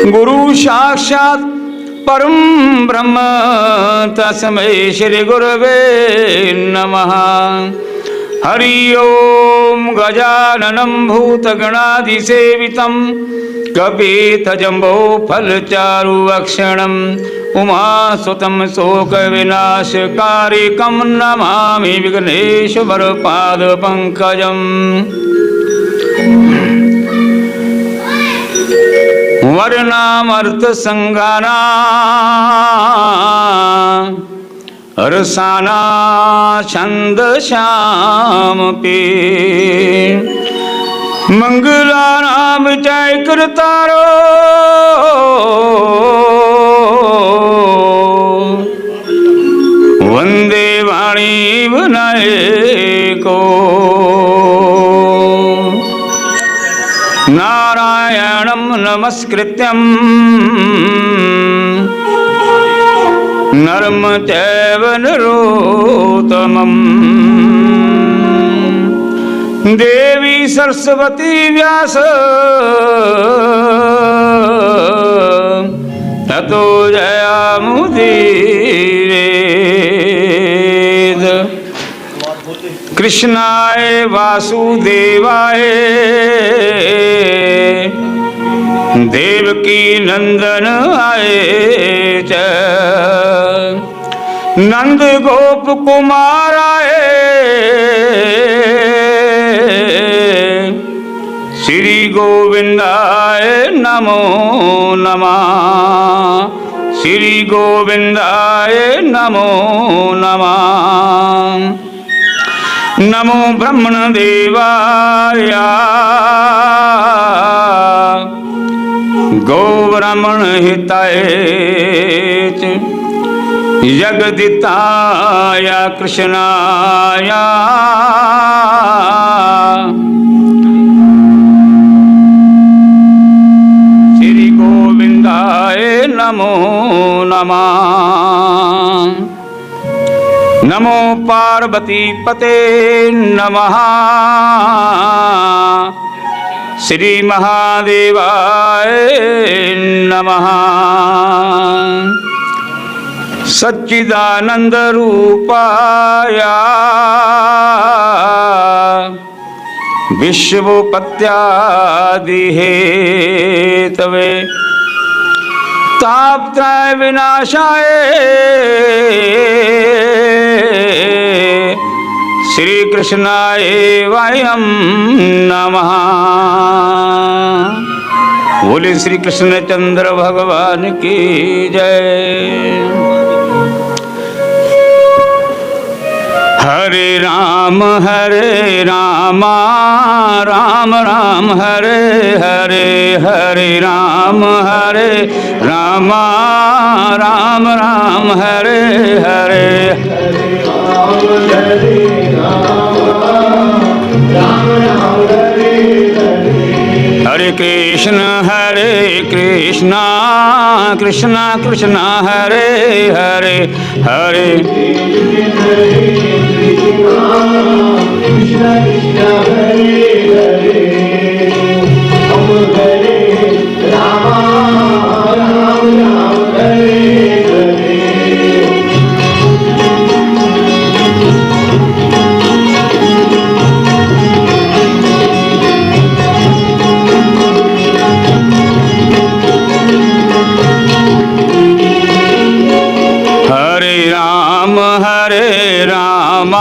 गुरु साक्षात् परम ब्रह्म तस्मै श्री गुरवे नमः। हरि ओम गजाननं भूतगणाधिसेवितं कपितजम्बो फलचारुभक्षणं उमासुतं शोकविनाशकारिकं नमामि विघ्नेश्वरपादपङ्कजम्। वर्णामर्थसंगाना रसाना छंदश्यामपि मंगलानाम जय करतारो वंदे वाणी विनायको नारायणं नमस्कृत्यं नरं चैव नरोत्तमं देवी सरस्वती व्यास ततो जयामुदीरयेत्। कृष्णाय वासुदेवाय देवकी नंदन आए च नंद गोप कुमार आए श्री गोविंदाय नमो नमः। श्री गोविंदाय नमो नमः। नमो ब्रह्मण देवाय गौ ब्राह्मण हिताय जगदिताय कृष्णाय श्री गोविंदाय नमो नमः। नमो पार्वती पते नमः। श्री महादेवाय नमः। सच्चिदानंद रूपाय विश्वोपत्यादिहेतवे तापत्रय विनाशाय श्री कृष्णाय वयं नमः। बोले श्री कृष्णचंद्र भगवान की जय। हरे राम राम राम हरे हरे हरे राम राम राम हरे हरे हरे कृष्ण कृष्ण कृष्ण हरे हरे हरे राम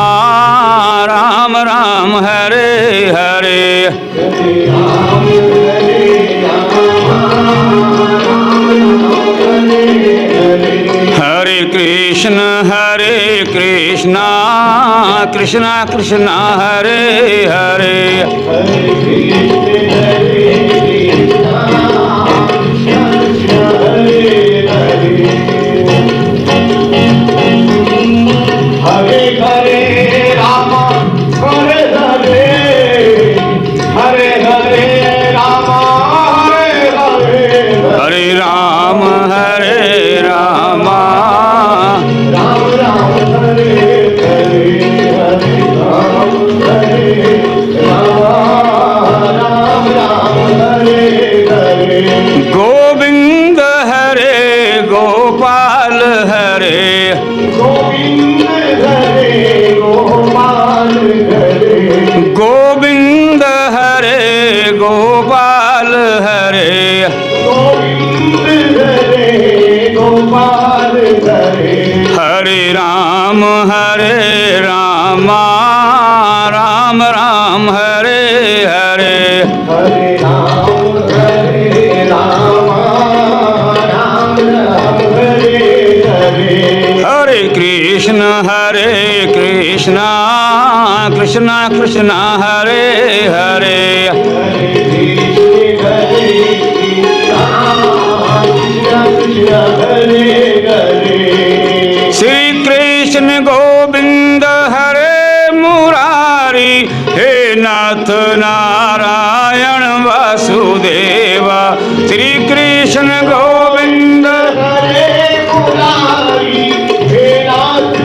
राम हरे हरे हरे कृष्ण कृष्ण कृष्ण हरे हरे Hare राम राम हरे हरे हरे राम राम हरे हरे हरे कृष्ण कृष्ण कृष्ण हरे हरे श्री कृष्ण गोविंद हरे मुरारी हे नाथ नारायण वासुदेवा श्री कृष्ण गोविंद हरे मुरारी हे नाथ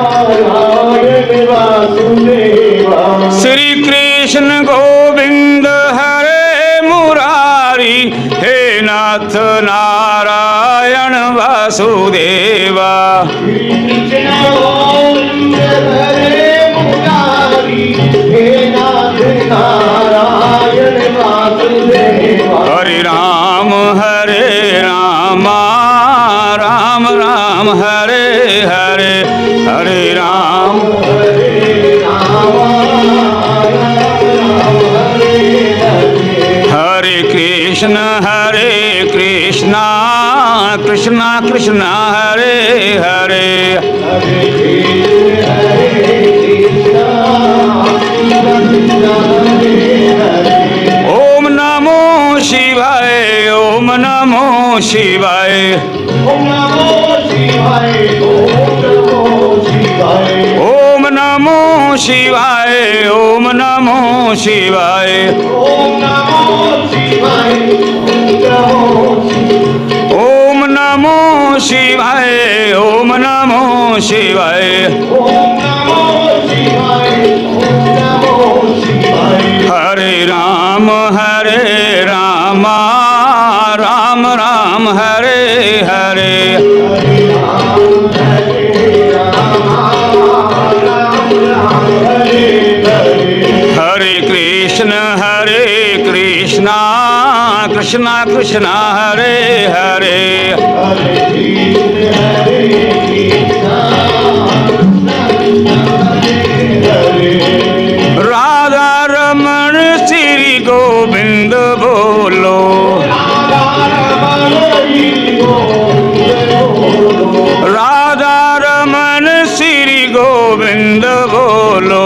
नारायण वासुदेवा श्री कृष्ण गोविंद हरे मुरारी हे नाथ नारायण वासुदेवा हरे राम राम राम हरे हरे हरे राम हरे कृष्ण कृष्ण कृष्ण हरे हरे ओम नमो शिवाय ओम नमो शिवाय ओम नमो शिवाय ओम नमो शिवाय ओम नमो शिवाय ओम नमो शिवाय ओम नमो शिवाय ओम नमो शिवाय ओम नमो शिवाय ओम नमो शिवाय हरे राम राम राम हरे हरे हरे कृष्ण कृष्ण कृष्ण हरे हरे राधा रमण श्री गोविंद बोलो राधा रमण श्री गोविंद बोलो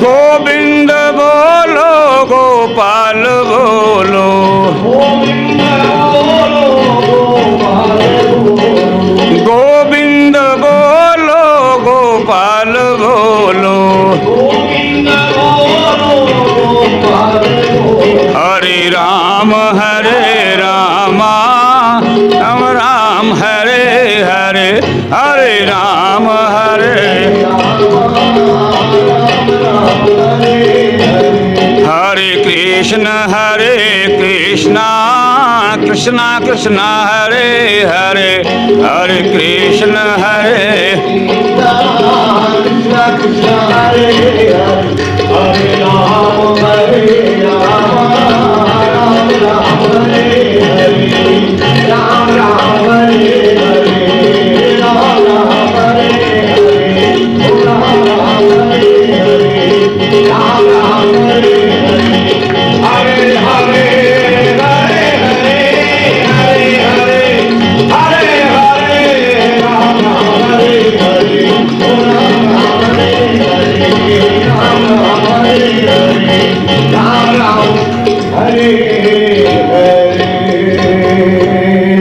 गोविंद बोलो गोपाल बोलो गोविंद बोलो गोपाल बोलो हरे राम राम राम हरे हरे हरे राम हरे कृष्ण कृष्ण कृष्ण हरे हरे हरे कृष्ण हरे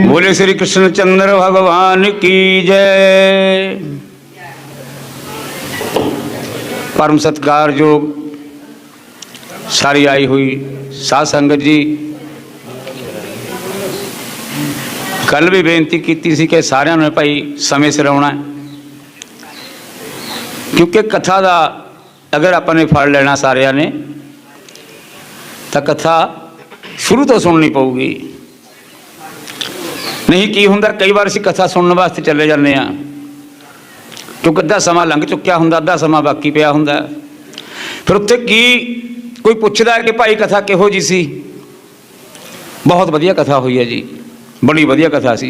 बोले श्री कृष्णचंद्र भगवान की जय। परम सत्कार योग सारी आई हुई साध संगत जी, कल भी बेनती की सी कि सारिਆਂ ने भाई समय सिर आना, क्योंकि कथा का अगर अपने फल लेना सारिਆਂ ने तो कथा शुरू तो सुननी पऊगी। नहीं की हुंदा कई बार असीं कथा सुनने वास्ते चले जाते हैं, क्योंकि अद्धा समा लंघ चुक्या हुंदा, अद्धा समा बाकी पिया हुंदा। फिर उत्थे की कोई पुछदा है कि भाई कथा किहो जी सी? बहुत वधिया कथा हुई है जी, बड़ी वधिया कथा सी।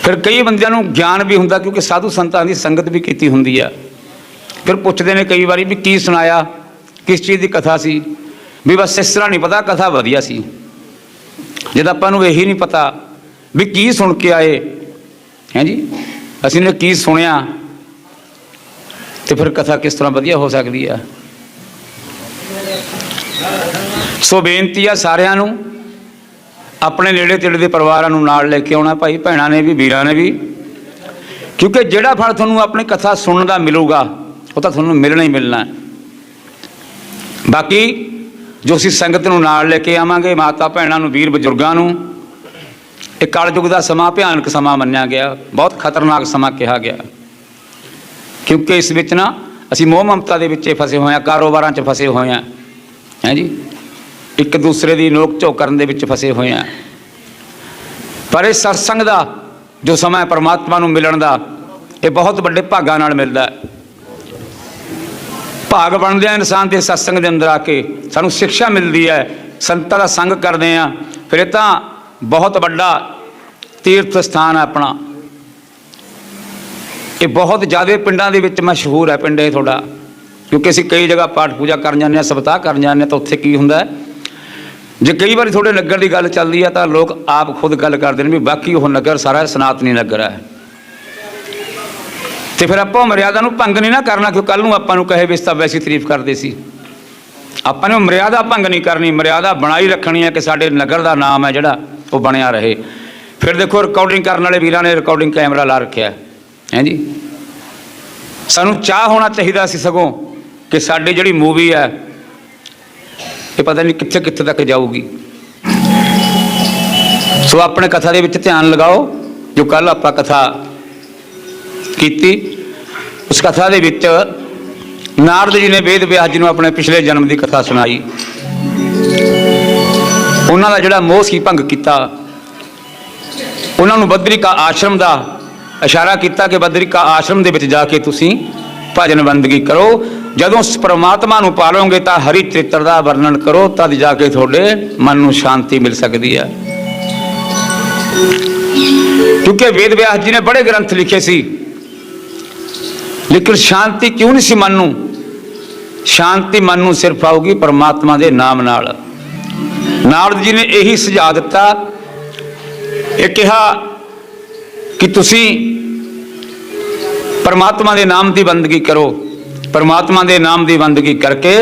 ਫਿਰ ਕਈ ਬੰਦਿਆਂ ਨੂੰ ਗਿਆਨ ਵੀ ਹੁੰਦਾ ਕਿਉਂਕਿ ਸਾਧੂ ਸੰਤਾਂ ਦੀ ਸੰਗਤ ਵੀ ਕੀਤੀ ਹੁੰਦੀ ਆ। ਫਿਰ ਪੁੱਛਦੇ ਨੇ ਕਈ ਵਾਰੀ ਵੀ ਕੀ ਸੁਣਾਇਆ, ਕਿਸ ਚੀਜ਼ ਦੀ ਕਥਾ ਸੀ, ਵੀ ਬਸ ਇਸ ਤਰ੍ਹਾਂ ਨਹੀਂ ਪਤਾ, ਕਥਾ ਵਧੀਆ ਸੀ। ਜਦ ਆਪਾਂ ਨੂੰ ਇਹੀ ਨਹੀਂ ਪਤਾ ਵੀ ਕੀ ਸੁਣ ਕੇ ਆਏ ਹੈਂ ਜੀ, ਅਸੀਂ ਨੇ ਕੀ ਸੁਣਿਆ, ਤੇ ਫਿਰ ਕਥਾ ਕਿਸ ਤਰ੍ਹਾਂ ਵਧੀਆ ਹੋ ਸਕਦੀ ਆ। ਸੋ ਬੇਨਤੀ ਆ ਸਾਰਿਆਂ ਨੂੰ, ਆਪਣੇ ਨੇੜੇ ਤੇੜੇ ਦੇ ਪਰਿਵਾਰਾਂ ਨੂੰ ਨਾਲ ਲੈ ਕੇ ਆਉਣਾ, ਭਾਈ ਭੈਣਾਂ ਨੇ ਵੀ, ਵੀਰਾਂ ਨੇ ਵੀ, ਕਿਉਂਕਿ ਜਿਹੜਾ ਫਲ ਤੁਹਾਨੂੰ ਆਪਣੀ ਕਥਾ ਸੁਣਨ ਦਾ ਮਿਲੂਗਾ ਉਹ ਤਾਂ ਤੁਹਾਨੂੰ ਮਿਲਣਾ ਹੀ ਮਿਲਣਾ। ਬਾਕੀ ਜੋ ਅਸੀਂ ਸੰਗਤ ਨੂੰ ਨਾਲ ਲੈ ਕੇ ਆਵਾਂਗੇ, ਮਾਤਾ ਭੈਣਾਂ ਨੂੰ, ਵੀਰ ਬਜ਼ੁਰਗਾਂ ਨੂੰ, ਇਹ ਕਲਯੁੱਗ ਦਾ ਸਮਾਂ ਭਿਆਨਕ ਸਮਾਂ ਮੰਨਿਆ ਗਿਆ, ਬਹੁਤ ਖਤਰਨਾਕ ਸਮਾਂ ਕਿਹਾ ਗਿਆ, ਕਿਉਂਕਿ ਇਸ ਵਿੱਚ ਨਾ ਅਸੀਂ ਮੋਹ ਮਮਤਾ ਦੇ ਵਿੱਚ ਫਸੇ ਹੋਏ ਹਾਂ, ਕਾਰੋਬਾਰਾਂ 'ਚ ਫਸੇ ਹੋਏ ਹਾਂ ਹੈਂ ਜੀ, ਇੱਕ ਦੂਸਰੇ ਦੀ ਨੋਕ ਝੋਕ ਕਰਨ ਦੇ ਵਿੱਚ ਫਸੇ ਹੋਏ ਹਾਂ। ਪਰ ਇਹ ਸਤਸੰਗ ਦਾ ਜੋ ਸਮਾਂ ਹੈ ਪਰਮਾਤਮਾ ਨੂੰ ਮਿਲਣ ਦਾ, ਇਹ ਬਹੁਤ ਵੱਡੇ ਭਾਗਾਂ ਨਾਲ ਮਿਲਦਾ। ਭਾਗ ਬਣਦੇ ਆ ਇਨਸਾਨ ਦੇ ਸਤਸੰਗ ਦੇ ਅੰਦਰ ਆ ਕੇ, ਸਾਨੂੰ ਸਿੱਖਿਆ ਮਿਲਦੀ ਹੈ, ਸੰਤਾਂ ਦਾ ਸੰਗ ਕਰਦੇ ਹਾਂ, ਫਿਰ ਇਹ ਤਾਂ ਬਹੁਤ ਵੱਡਾ ਤੀਰਥ ਸਥਾਨ ਹੈ ਆਪਣਾ। ਇਹ ਬਹੁਤ ਜ਼ਿਆਦਾ ਪਿੰਡਾਂ ਦੇ ਵਿੱਚ ਮਸ਼ਹੂਰ ਹੈ ਪਿੰਡ ਇਹ ਤੁਹਾਡਾ, ਕਿਉਂਕਿ ਅਸੀਂ ਕਈ ਜਗ੍ਹਾ ਪਾਠ ਪੂਜਾ ਕਰਨ ਜਾਂਦੇ ਹਾਂ, ਸਪਤਾਹ ਕਰਨ ਜਾਂਦੇ ਹਾਂ, ਤਾਂ ਉੱਥੇ ਕੀ ਹੁੰਦਾ ਹੈ, ਜੇ ਕਈ ਵਾਰੀ ਤੁਹਾਡੇ ਨਗਰ ਦੀ ਗੱਲ ਚੱਲਦੀ ਹੈ ਤਾਂ ਲੋਕ ਆਪ ਖੁਦ ਗੱਲ ਕਰਦੇ ਨੇ ਵੀ ਬਾਕੀ ਉਹ ਨਗਰ ਸਾਰਾ ਸਨਾਤਨੀ ਨਗਰ ਹੈ। ਤੇ ਫਿਰ ਆਪਾਂ ਮਰਿਆਦਾ ਨੂੰ ਭੰਗ ਨਹੀਂ ਨਾ ਕਰਨਾ, ਕਿਉਂ ਕੱਲ੍ਹ ਨੂੰ ਆਪਾਂ ਨੂੰ ਕਹੇ ਵੀ ਇਸ ਤਾਂ ਵੈਸੀ ਤਾਰੀਫ ਕਰਦੇ ਸੀ। ਆਪਾਂ ਨੇ ਮਰਿਆਦਾ ਭੰਗ ਨਹੀਂ ਕਰਨੀ, ਮਰਿਆਦਾ ਬਣਾਈ ਰੱਖਣੀ ਹੈ ਕਿ ਸਾਡੇ ਨਗਰ ਦਾ ਨਾਮ ਹੈ ਜਿਹੜਾ ਉਹ ਬਣਿਆ ਰਹੇ। ਫਿਰ ਦੇਖੋ ਰਿਕਾਰਡਿੰਗ ਕਰਨ ਵਾਲੇ ਵੀਰਾਂ ਨੇ ਰਿਕਾਰਡਿੰਗ ਕੈਮਰਾ ਲਾ ਰੱਖਿਆ ਹੈ ਜੀ। ਸਾਨੂੰ ਚਾਹ ਹੋਣਾ ਚਾਹੀਦਾ ਸੀ ਸਗੋਂ ਕਿ ਸਾਡੀ ਜਿਹੜੀ ਮੂਵੀ ਹੈ ਇਹ ਪਤਾ ਨਹੀਂ ਕਿੱਥੇ ਕਿੱਥੇ ਤੱਕ ਜਾਊਗੀ। ਸੋ ਆਪਣੇ ਕਥਾ ਦੇ ਵਿੱਚ ਧਿਆਨ ਲਗਾਓ। ਜੋ ਕੱਲ੍ਹ ਆਪਾਂ ਕਥਾ ਕੀਤੀ, ਉਸ ਕਥਾ ਦੇ ਵਿੱਚ ਨਾਰਦ ਜੀ ਨੇ ਵੇਦ ਵਿਆਸ ਜੀ ਨੂੰ ਆਪਣੇ ਪਿਛਲੇ ਜਨਮ ਦੀ ਕਥਾ ਸੁਣਾਈ। ਉਹਨਾਂ ਦਾ ਜਿਹੜਾ ਮੋਹ ਸੀ ਭੰਗ ਕੀਤਾ, ਉਹਨਾਂ ਨੂੰ ਬਦਰਿਕਾ ਆਸ਼ਰਮ ਦਾ ਇਸ਼ਾਰਾ ਕੀਤਾ ਕਿ ਬਦਰਿਕਾ ਆਸ਼ਰਮ ਦੇ ਵਿੱਚ ਜਾ ਕੇ ਤੁਸੀਂ ਭਜਨ ਬੰਦਗੀ ਕਰੋ। ਜਦੋਂ ਉਸ ਪਰਮਾਤਮਾ ਨੂੰ ਪਾਲੋਗੇ ਤਾਂ ਹਰੀ ਚਰਿੱਤਰ ਦਾ ਵਰਣਨ ਕਰੋ, ਤਦ ਜਾ ਕੇ ਤੁਹਾਡੇ ਮਨ ਨੂੰ ਸ਼ਾਂਤੀ ਮਿਲ ਸਕਦੀ ਹੈ। ਕਿਉਂਕਿ ਵੇਦ ਵਿਆਸ ਜੀ ਨੇ ਬੜੇ ਗ੍ਰੰਥ ਲਿਖੇ ਸੀ, ਲੇਕਿਨ ਸ਼ਾਂਤੀ ਕਿਉਂ ਨਹੀਂ ਸੀ ਮਨ ਨੂੰ? ਸ਼ਾਂਤੀ ਮਨ ਨੂੰ ਸਿਰਫ ਆਊਗੀ ਪਰਮਾਤਮਾ ਦੇ ਨਾਮ ਨਾਲ। ਨਾਰਦ ਜੀ ਨੇ ਇਹੀ ਸੁਝਾਅ ਦਿੱਤਾ, ਇਹ ਕਿਹਾ ਕਿ ਤੁਸੀਂ ਪਰਮਾਤਮਾ ਦੇ ਨਾਮ ਦੀ ਬੰਦਗੀ ਕਰੋ। ਪਰਮਾਤਮਾ ਦੇ ਨਾਮ ਦੀ ਬੰਦਗੀ ਕਰਕੇ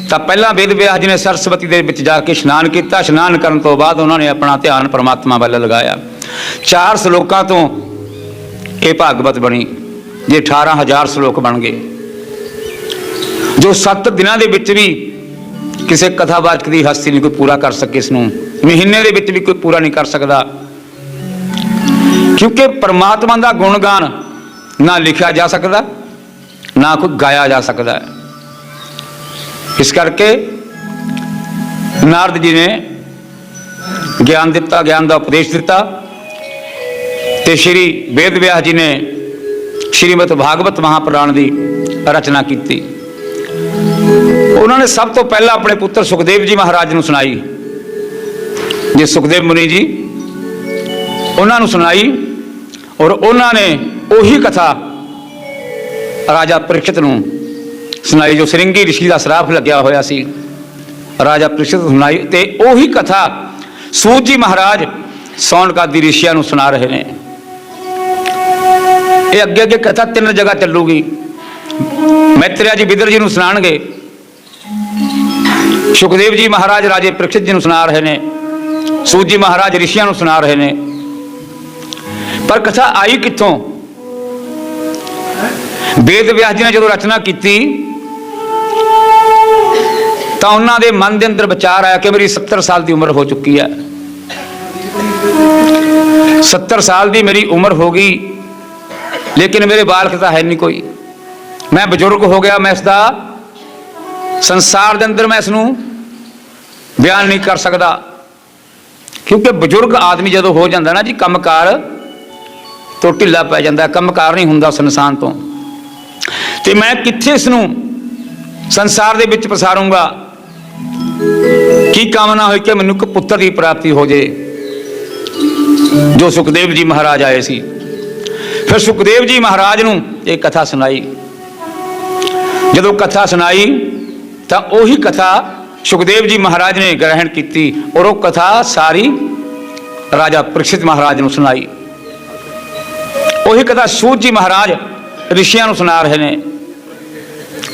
ਤਾਂ ਪਹਿਲਾਂ ਵੇਦ ਵਿਆਸ ਜੀ ਨੇ ਸਰਸਵਤੀ ਦੇ ਵਿੱਚ ਜਾ ਕੇ ਇਸ਼ਨਾਨ ਕੀਤਾ। ਇਸ਼ਨਾਨ ਕਰਨ ਤੋਂ ਬਾਅਦ ਉਹਨਾਂ ਨੇ ਆਪਣਾ ਧਿਆਨ ਪਰਮਾਤਮਾ ਵੱਲ ਲਗਾਇਆ। 4 ਸ਼ਲੋਕਾਂ ਤੋਂ ਇਹ ਭਾਗਵਤ ਬਣੀ, ਜੇ 18,000 ਸ਼ਲੋਕ ਬਣ ਗਏ, ਜੋ 7 ਦਿਨਾਂ ਦੇ ਵਿੱਚ ਵੀ ਕਿਸੇ ਕਥਾਵਾਚਕ ਦੀ ਹਸਤੀ ਨਹੀਂ ਕੋਈ ਪੂਰਾ ਕਰ ਸਕੇ। ਇਸ ਨੂੰ ਮਹੀਨੇ ਦੇ ਵਿੱਚ ਵੀ ਕੋਈ ਪੂਰਾ ਨਹੀਂ ਕਰ ਸਕਦਾ, ਕਿਉਂਕਿ ਪਰਮਾਤਮਾ ਦਾ ਗੁਣਗਾਨ ਨਾ ਲਿਖਿਆ ਜਾ ਸਕਦਾ, ਨਾ ਕੋਈ ਗਾਇਆ ਜਾ ਸਕਦਾ। ਇਸ ਕਰਕੇ ਨਾਰਦ ਜੀ ਨੇ ਗਿਆਨ ਦਿੱਤਾ, ਗਿਆਨ ਦਾ ਉਪਦੇਸ਼ ਦਿੱਤਾ, ਤੇ ਸ਼੍ਰੀ ਵੇਦ ਵਿਆਸ ਜੀ ਨੇ ਸ਼੍ਰੀਮਦ ਭਾਗਵਤ ਮਹਾਪੁਰਾਣ ਦੀ ਰਚਨਾ ਕੀਤੀ। ਉਹਨਾਂ ਨੇ ਸਭ ਤੋਂ ਪਹਿਲਾਂ ਆਪਣੇ ਪੁੱਤਰ ਸੁਖਦੇਵ ਜੀ ਮਹਾਰਾਜ ਨੂੰ ਸੁਣਾਈ। ਜੇ ਸੁਖਦੇਵ ਮੁਨੀ ਜੀ ਉਹਨਾਂ ਨੂੰ ਸੁਣਾਈ, ਔਰ ਉਹਨਾਂ ਨੇ ਉਹੀ ਕਥਾ ਰਾਜਾ ਪ੍ਰੀਖਿਤ ਨੂੰ ਸੁਣਾਈ, ਜੋ ਸ੍ਰਿੰਗੀ ਰਿਸ਼ੀ ਦਾ ਸਰਾਪ ਲੱਗਿਆ ਹੋਇਆ ਸੀ। ਰਾਜਾ ਪ੍ਰੀਖਿਤ ਸੁਣਾਈ, ਤੇ ਉਹੀ ਕਥਾ ਸੂਤ ਜੀ ਮਹਾਰਾਜ ਸੌਨਕ ਆਦਿ ਰਿਸ਼ੀਆਂ ਨੂੰ ਸੁਣਾ ਰਹੇ ਨੇ। ਇਹ ਅੱਗੇ ਅੱਗੇ ਕਥਾ 3 ਜਗ੍ਹਾ ਚੱਲੂਗੀ। ਮੈਤਰੇਆ ਜੀ ਬਿਦਰ ਜੀ ਨੂੰ ਸੁਣਾਣਗੇ, ਸੁਖਦੇਵ ਜੀ ਮਹਾਰਾਜ ਰਾਜੇ ਪ੍ਰੀਖਿਤ ਜੀ ਨੂੰ ਸੁਣਾ ਰਹੇ ਨੇ, ਸੂਤ ਜੀ ਮਹਾਰਾਜ ਰਿਸ਼ੀਆਂ ਨੂੰ ਸੁਣਾ ਰਹੇ ਨੇ। ਪਰ ਕਥਾ ਆਈ ਕਿੱਥੋਂ? ਵੇਦ ਵਿਆਸ ਜੀ ਨੇ ਜਦੋਂ ਰਚਨਾ ਕੀਤੀ ਤਾਂ ਉਹਨਾਂ ਦੇ ਮਨ ਦੇ ਅੰਦਰ ਵਿਚਾਰ ਆਇਆ ਕਿ ਮੇਰੀ 70 ਸਾਲ ਦੀ ਉਮਰ ਹੋ ਚੁੱਕੀ ਹੈ। 70 ਸਾਲ ਦੀ ਮੇਰੀ ਉਮਰ ਹੋ ਗਈ, ਲੇਕਿਨ ਮੇਰੇ ਬਾਲਕ ਤਾਂ ਹੈ ਨਹੀਂ ਕੋਈ। ਮੈਂ ਬਜ਼ੁਰਗ ਹੋ ਗਿਆ, ਮੈਂ ਇਸ ਦਾ ਸੰਸਾਰ ਦੇ ਅੰਦਰ ਮੈਂ ਇਸ ਨੂੰ ਬਿਆਨ ਨਹੀਂ ਕਰ ਸਕਦਾ। ਕਿਉਂਕਿ ਬਜ਼ੁਰਗ ਆਦਮੀ ਜਦੋਂ ਹੋ ਜਾਂਦਾ ਨਾ ਜੀ, ਕੰਮਕਾਰ ਤੋਂ ਢਿੱਲਾ ਪੈ ਜਾਂਦਾ, ਕੰਮਕਾਰ ਨਹੀਂ ਹੁੰਦਾ ਉਸ ਇਨਸਾਨ ਤੋਂ। ਤੇ ਮੈਂ ਕਿੱਥੇ ਇਸ ਨੂੰ ਸੰਸਾਰ ਦੇ ਵਿੱਚ ਪਸਾਰੂੰਗਾ? ਕੀ ਕਾਮਨਾ ਹੋਈ ਕਿ ਮੈਨੂੰ ਇੱਕ ਪੁੱਤਰ ਦੀ ਪ੍ਰਾਪਤੀ ਹੋ ਜੇ। जो सुखदेव जी महाराज आए सी। फिर सुखदेव जी महाराज नूं ये कथा सुनाई। जदों कथा सुनाई तो उही कथा सुखदेव जी महाराज ने ग्रहण की और वो कथा सारी राजा परीक्षित महाराज नूं सुनाई। उही कथा सूत जी महाराज ऋषियों नूं सुना रहे हैं।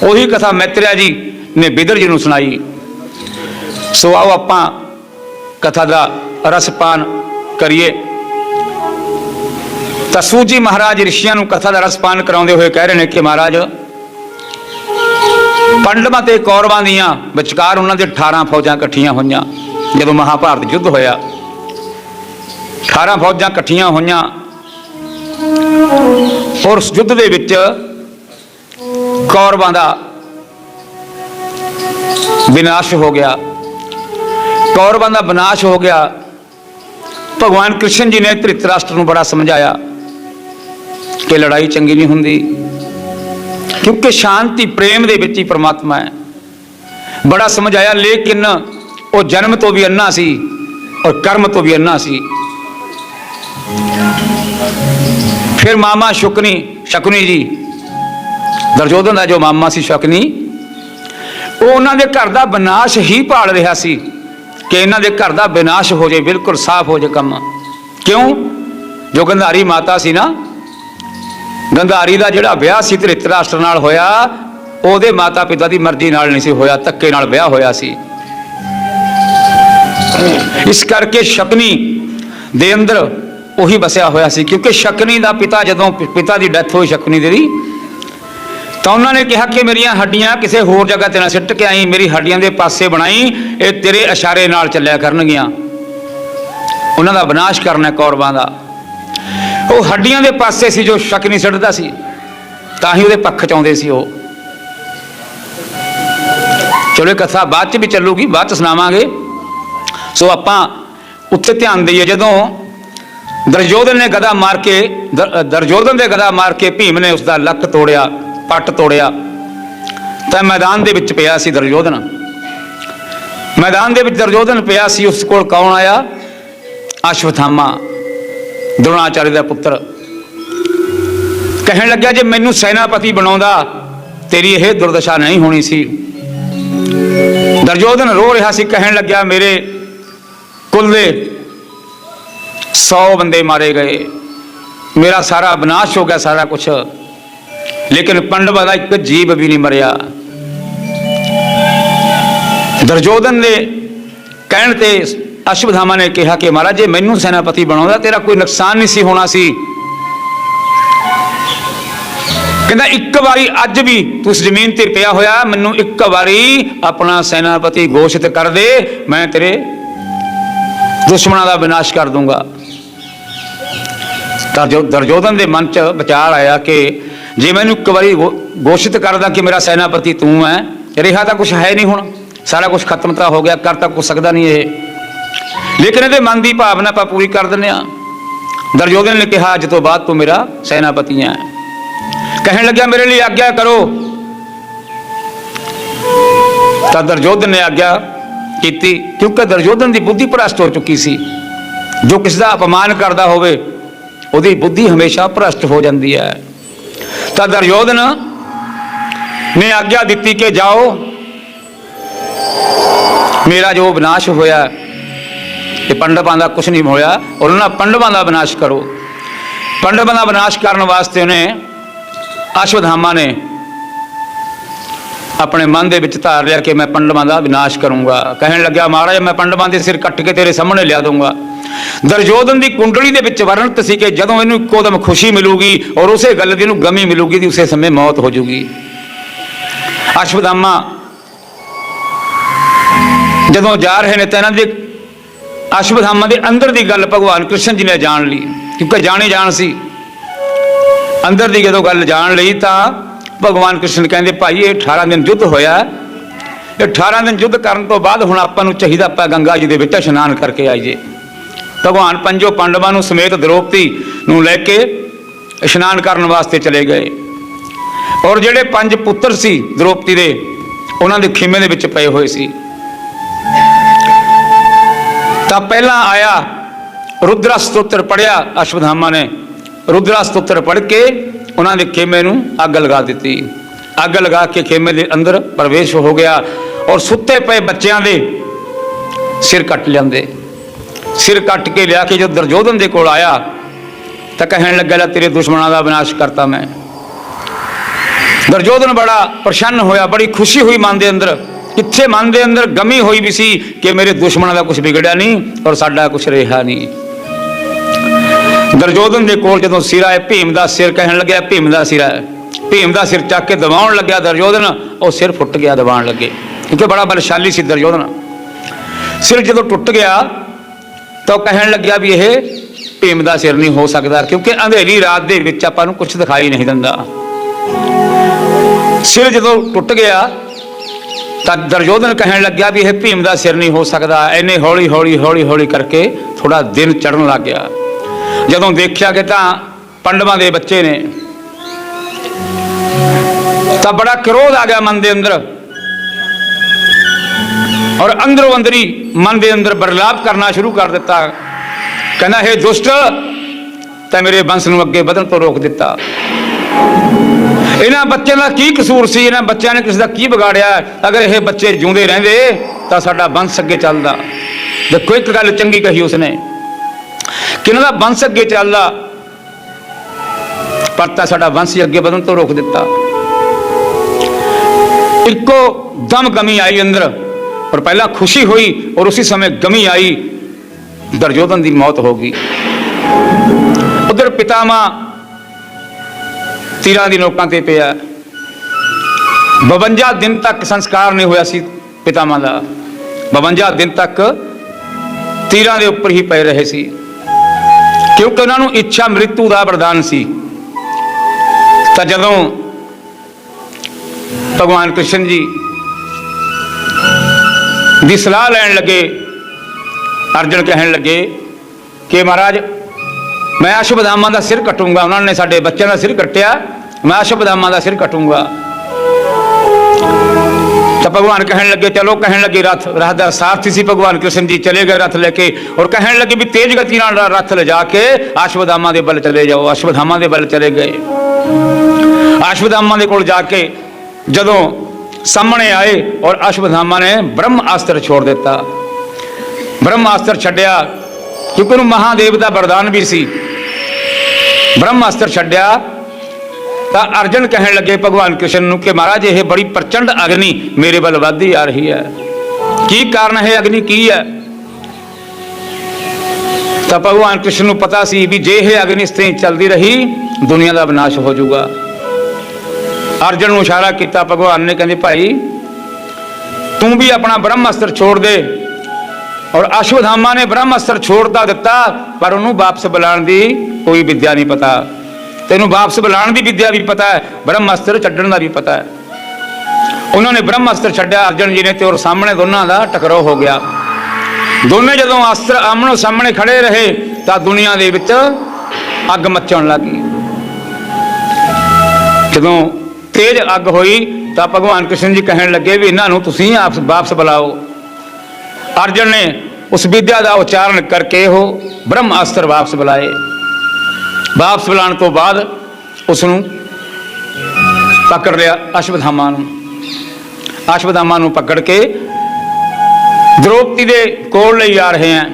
उही कथा मैत्रेय जी ने बिदर जी नूं सुनाई। सो आओ आपां कथा दा रसपान करिए। तो सूत जी महाराज ऋषियों नूं कथा दा रसपान कराउंदे होए कह रहे हैं कि महाराज पंडवां ते कौरवां दियां विचकार उन्हां दे 18 फौजां इकट्ठियां होईयां। जदों महाभारत युद्ध होया 18 फौजां इकट्ठियां होईयां और उस युद्ध दे विच कौरवां दा विनाश हो गया। कौरवां दा विनाश हो गया। भगवान कृष्ण जी ने धृतराष्ट्र नूं बड़ा समझाया कि लड़ाई चंगी नहीं हुंदी, क्योंकि शांति प्रेम दे विच ही परमात्मा है। बड़ा समझाया, लेकिन वो जन्म तो भी अन्ना सी और कर्म तो भी अन्ना सी। फिर मामा शकुनी जी दुर्योधन का जो मामा सी शकुनी, वो उन्होंने घर का विनाश ही भाल रहा सी कि इन्हों के घर का विनाश हो जाए, बिल्कुल साफ हो जाए काम। क्यों? जो गंधारी माता सी ना, गंधारी का जिहड़ा ब्याह सी धृतराष्ट्र नाल होया, ਉਹਦੇ माता पिता की मर्जी नाल नहीं सी होया, धक्के नाल ब्याह होया सी। इस करके शकुनी दे अंदर उही बसिया होया सी, क्योंकि शकुनी का पिता जदों पिता की डैथ हुई शकुनी दी, तो उन्होंने कहा कि मेरिया हड्डियां किसी होर जगह ते ना सिट के आई, मेरी हड्डियां दे पासे बनाई, ये तेरे इशारे नाल चलिया करनगियां। उन्हां दा विनाश करना कौरवां दा। वो हड्डियां दे पासे सी जो शकुनी सिटदा सी, तां ही उहदे पक्ष च आउंदे सी। वो चलो कथा बाद च भी चलूगी, बाद च सुनावांगे। सो आपां उत्ते ध्यान दईए। जदों दुर्योधन ने गदा मार के दुर्योधन दे गदा मार के भीम ने उसका लक तोड़िया, पट तोड़िया, तो मैदान दे विच पिया सी दुर्योधन। मैदान दे विच दुर्योधन पिया सी। उस कोल कौन आया? अश्वत्थामा, द्रोणाचार्य का पुत्र। कहन लग्या जे मैनू सैनापति बनाउंदा तेरी यह दुर्दशा नहीं होनी सी। दुर्योधन रो रहा सी, कहन लग्या मेरे कुल दे 100 बंदे मारे गए, मेरा सारा विनाश हो गया, सारा कुछ, लेकिन पांडवां दा एक जीव भी नहीं मरिया। दुर्योधन ने कहण ते अश्वत्थामा ने कहा कि महाराज जे मैनू सैनापति बनाउंदा तेरा कोई नुकसान नहीं सी होना सी। कहता एक बारी अज भी तू इस जमीन ते पिया होया, मैनू एक बारी अपना सैनापति घोषित कर दे, मैं तेरे दुश्मनों का विनाश कर दूंगा। दुर्योधन के मन च विचार आया कि जे मैनू एक बारी घोषित कर दा कि मेरा सैनापति तू है, रहा तो कुछ है नहीं, हुण सारा कुछ खत्म तो हो गया, कर तो कुछ सकता नहीं है, लेकिन ये मन की भावना आप पूरी कर दें। दुर्योधन ने कहा अज तो बाद तू मेरा सैनापति है। कहने लग्या मेरे लिए आज्ञा करो। तो दुर्योधन ने आज्ञा की, क्योंकि दुर्योधन की बुद्धि भ्रष्ट हो चुकी सी। जो किसी का अपमान करता होवे उसकी बुद्धि हमेशा भ्रष्ट हो जाती है। तो दुर्योधन ने आज्ञा दी कि जाओ, मेरा जो विनाश होया ये पांडवां दा कुछ नहीं होया, और उन्होंने पांडवां दा विनाश करो। पांडवां दा विनाश करने वास्ते उन्हें अश्वत्थामा ने अपने मन के विच धार लिया कि मैं पांडवां दा विनाश करूँगा। कहने लग्या महाराज मैं पांडवां दे सिर कट के तेरे सामने लिया दूंगा। दुर्योधन की कुंडली दे विच वर्णित सी कि जदों इहनूं इकोदम खुशी मिलूगी और उसे गल दी इहनूं गमी मिलूगी तो उसे समय मौत हो जाऊगी। अश्वत्थामा जदों जा रहे हैं तो इन्हां दे अश्वत्थामा के अंदर की गल भगवान कृष्ण जी ने जान ली, क्योंकि जाने जान सी। अंदर की जो गल जान ली तो भगवान कृष्ण कहते भाई ये 18 दिन युद्ध होया, 18 दिन युद्ध करने तो बाद हुण आपां नूं चाहिदा आपां गंगा जी दे विच इशनान करके आईए। भगवान पंजों पांडवां नूं समेत द्रौपदी नूं लैके इशनान करने वास्ते चले गए, और जिहड़े 5 पुत्र सी द्रौपदी दे उन्हां दे खीमे दे विच पए होए सी। तो पहला आया रुद्रा स्त्रोत्र पढ़िया अश्वत्थामा ने। रुद्रा स्त्रोत्र पढ़ के उन्होंने खेमे नूं अग लगा दी। अग लगा के खेमे के अंदर प्रवेश हो गया और सुते पे बच्चों के सिर कट लियाते। सिर कट के लिया के जो दुर्योधन के कोल आया तो कहने लगा तेरे दुश्मनों का विनाश करता मैं। दुर्योधन बड़ा प्रसन्न होया, बड़ी खुशी हुई मन के अंदर। कित्थे मन के अंदर गमी हुई भी सी कि मेरे दुश्मनों का कुछ बिगड़िया नहीं और साडा कुछ रहा नहीं। दुर्योधन के कोल जो सिर आए, भीम का सिर कहने लगे भीम का सिर है। भीम का सिर चक के दबाउण लग्या दुर्योधन, और सिर फुट गया दबाण लगे, क्योंकि बड़ा बलशाली सी दुर्योधन। सिर जो टुट गया तो कहने लग्या भी यह भीम का सिर नहीं हो सकता, क्योंकि अंधेरी रात के विच आपां नूं कुछ दिखाई नहीं दिंदा। सिर जो टुट गया तो दुर्योधन कहने लग्या भी यह भीम का सिर नहीं हो सकता। इन्हें हौली हौली हौली हौली करके थोड़ा दिन चढ़न लग गया। जदों देखा कि पांडवां दे बच्चे ने तो बड़ा क्रोध आ गया मन के अंदर, और अंदरों अंदरी मन के अंदर बरलाप करना शुरू कर दिता। कहना हे दुष्ट, ते मेरे वंश नूं अगे वधण तो रोक दिता। इन्हां बच्चों का की कसूर सी? इन्हां बच्चों ने किसी का की बिगाड़िया? अगर ये बच्चे जिउंदे रहिंदे तो साडा वंश अगे चलदा। देखो एक गल चंगी कही उसने कि इन्हां दा वंश अगे चलदा, पर तां साडा वंश अगे वधण तो रोक दिता। इको दम गमी आई अंदर, और पहला खुशी हुई और उसी समय गमी आई। दुर्योधन की मौत हो गई। उधर पितामह तीरां दी नोकां ते पिया। 52 दिन तक संस्कार नहीं होया सी पितामह दा। 52 दिन तक तीरां दे उपर ही पै रहे सी, क्योंकि उन्होंने इच्छा मृत्यु का वरदान सी। तो जदों भगवान कृष्ण जी की सलाह लैन लगे, अर्जुन कहने लगे कि महाराज मैं अश्वत्थामा का सिर कटूंगा। उन्होंने साडे बच्चों का सिर कट्टिया, मैं अश्वत्थामा का सिर कटूंगा। तो भगवान कहने लगे चलो, कहने लगे रथ का सारथी सी भगवान कृष्ण जी, चले गए रथ लेके, और कहने लगे भी तेज गति नाल रथ ले जाके अश्वत्थामा के बल चले जाओ। अश्वत्थामा के बल चले गए। अश्वत्थामा के कोल जाके जदों सामने आए और अश्वत्थामा ने ब्रह्मास्त्र छोड़ दिता। ब्रह्मास्त्र छड्या, क्योंकि उन्होंने महादेव का वरदान भी सी। ब्रह्मास्त्र छड्या तो अर्जुन कहने लगे भगवान कृष्ण कि महाराज यह बड़ी प्रचंड अग्नि मेरे बल वधदी आ रही है, की कारण है अग्नि की है? तो भगवान कृष्ण को पता सी भी जे यह अग्नि इस तरह चलती रही दुनिया का विनाश हो जाऊगा। अर्जुन को इशारा किया भगवान ने, कहते भाई तू भी अपना ब्रह्मास्त्र छोड़ दे। और अश्वत्थामा ने ब्रह्मास्त्र छोड़ता दिता, पर उन्होंने वापस बुलाने की कोई विद्या नहीं पता। तेनों वापस बुलाने की विद्या भी पता है, ब्रह्मास्त्र छड्डण का भी पता है। उन्होंने ब्रह्मास्त्र छड्डिया अर्जुन जी ने, तो और सामने दोनों का टकराव हो गया। दोनों जदों अस्त्र आमनो सामने खड़े रहे तो दुनिया के विच अग मचण लगी। जदों तेज अग हुई तो भगवान कृष्ण जी कहने लगे भी इन्हों तुसीं वापस बुलाओ। अर्जुन ने उस विद्या का उच्चारण करके हो ब्रह्मास्त्र वापस बुलाए। वापस बुलाने तो बाद उसनूं पकड़ लिया अश्वत्थामा नूं। अश्वत्थामा नूं पकड़ के द्रौपदी दे कोल ले आ रहे हैं।